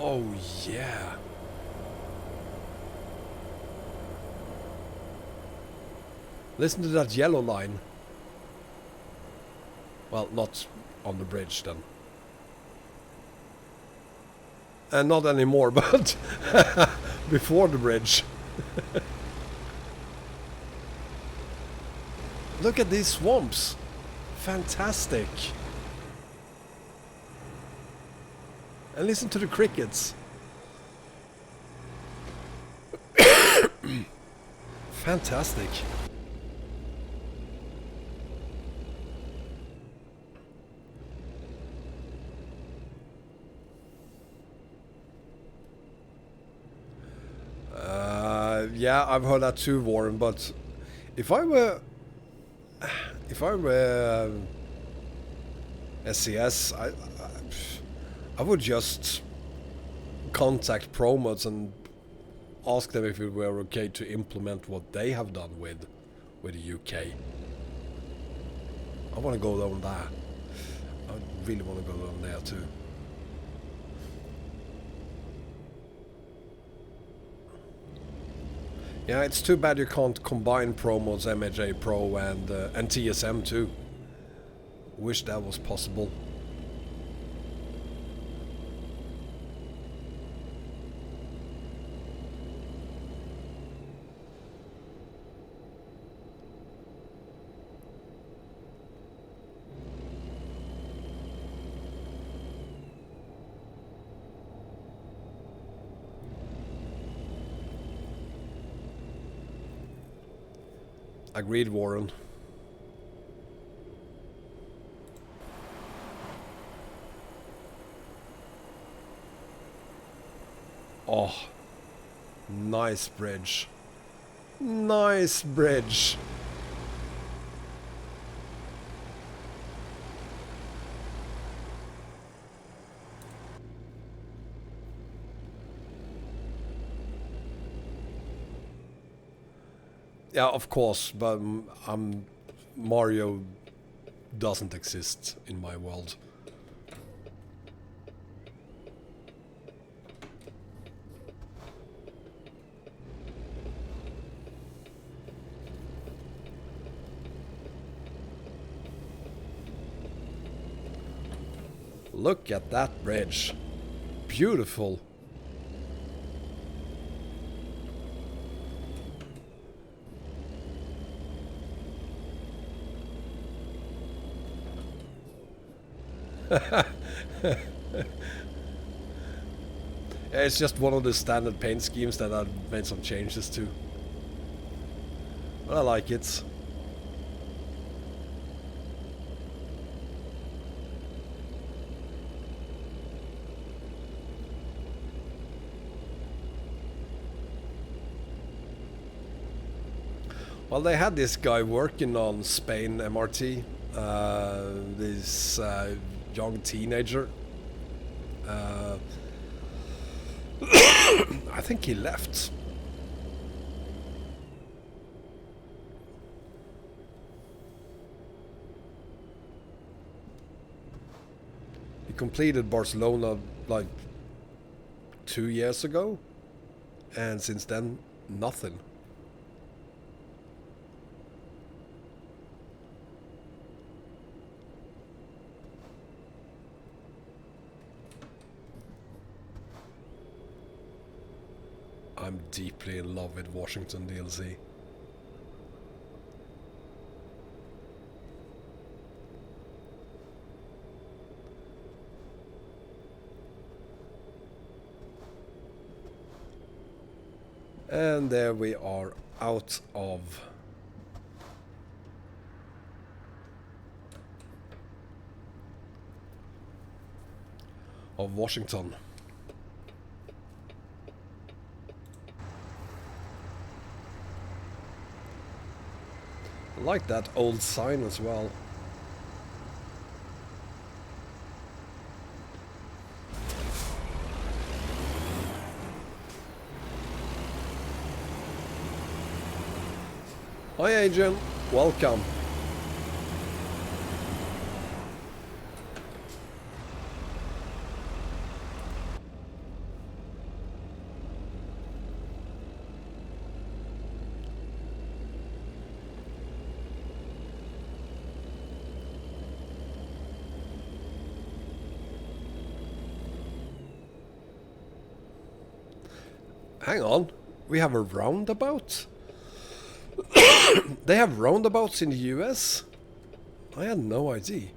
Oh yeah. Listen to that yellow line. Well, not on the bridge then. And not anymore, but before the bridge. Look at these swamps. Fantastic. And listen to the crickets. Fantastic. Yeah, I've heard that too, Warren, but if I were SCS, I would just contact Promods and ask them if it were okay to implement what they have done with the UK. I want to go down there. I really want to go down there too. Yeah, it's too bad you can't combine Promods, MAJ Pro and TSM too. Wish that was possible. Agreed, Warren. Oh, nice bridge. Nice bridge. Yeah, of course, but Mario doesn't exist in my world. Look at that bridge. Beautiful. Yeah, it's just one of the standard paint schemes that I've made some changes to. But I like it. Well, they had this guy working on Spain MRT, this young teenager. I think he left. He completed Barcelona like 2 years ago, and since then, nothing. I'm deeply in love with Washington DLC. And there we are out of Washington. I like that old sign as well. Hi Adrian, welcome. Hang on, we have a roundabout? They have roundabouts in the US? I had no idea.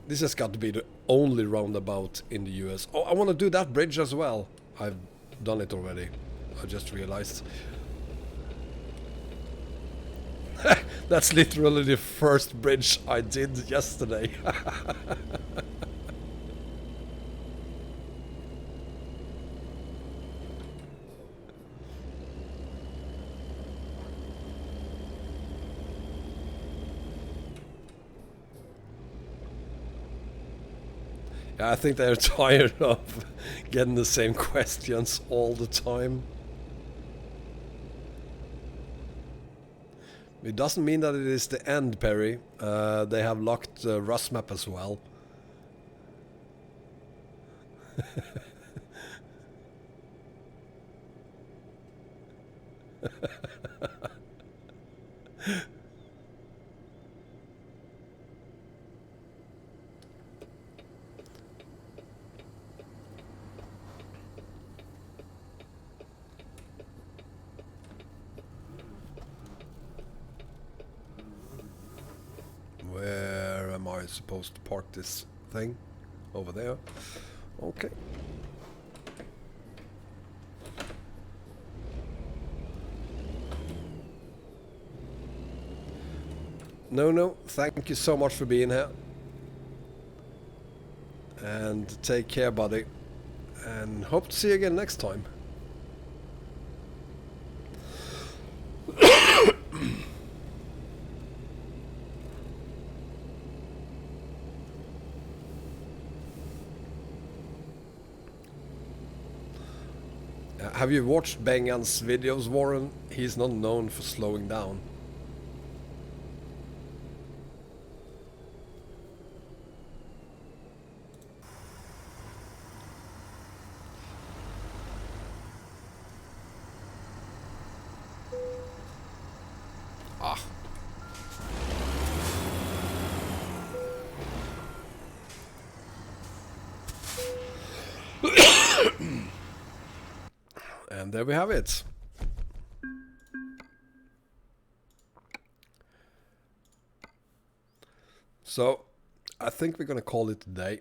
This has got to be the only roundabout in the US. Oh, I want to do that bridge as well. I've done it already. I just realized. That's literally the first bridge I did yesterday. Yeah, I think they're tired of getting the same questions all the time. It doesn't mean that it is the end, Perry. They have locked the Rust map as well. Where am I supposed to park this thing? Over there. Okay. No, thank you so much for being here. And take care, buddy. And hope to see you again next time. Have you watched Bengan's videos, Warren? He's not known for slowing down. Ah. And there we have it. So, I think we're gonna call it a day,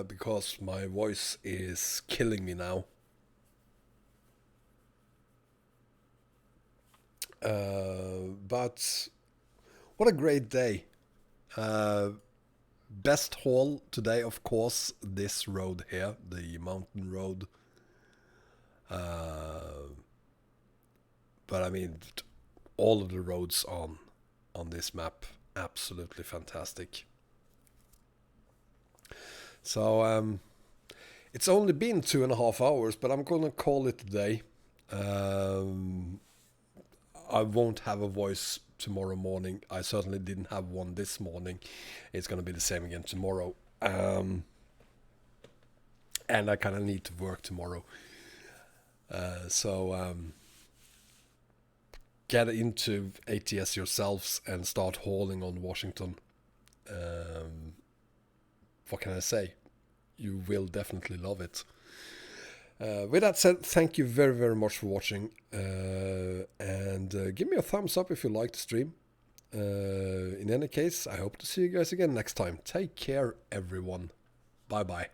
because my voice is killing me now. But what a great day. Best haul today, of course, this road here, the mountain road. But I mean, all of the roads on this map, absolutely fantastic. So it's only been 2.5 hours, but I'm gonna call it a day. I won't have a voice tomorrow morning. I certainly didn't have one this morning. It's gonna be the same again tomorrow. And I kind of need to work tomorrow. So get into ATS yourselves and start hauling on Washington. What can I say? You will definitely love it. With that said, thank you very, very much for watching. And give me a thumbs up if you like the stream. In any case, I hope to see you guys again next time. Take care, everyone. Bye-bye.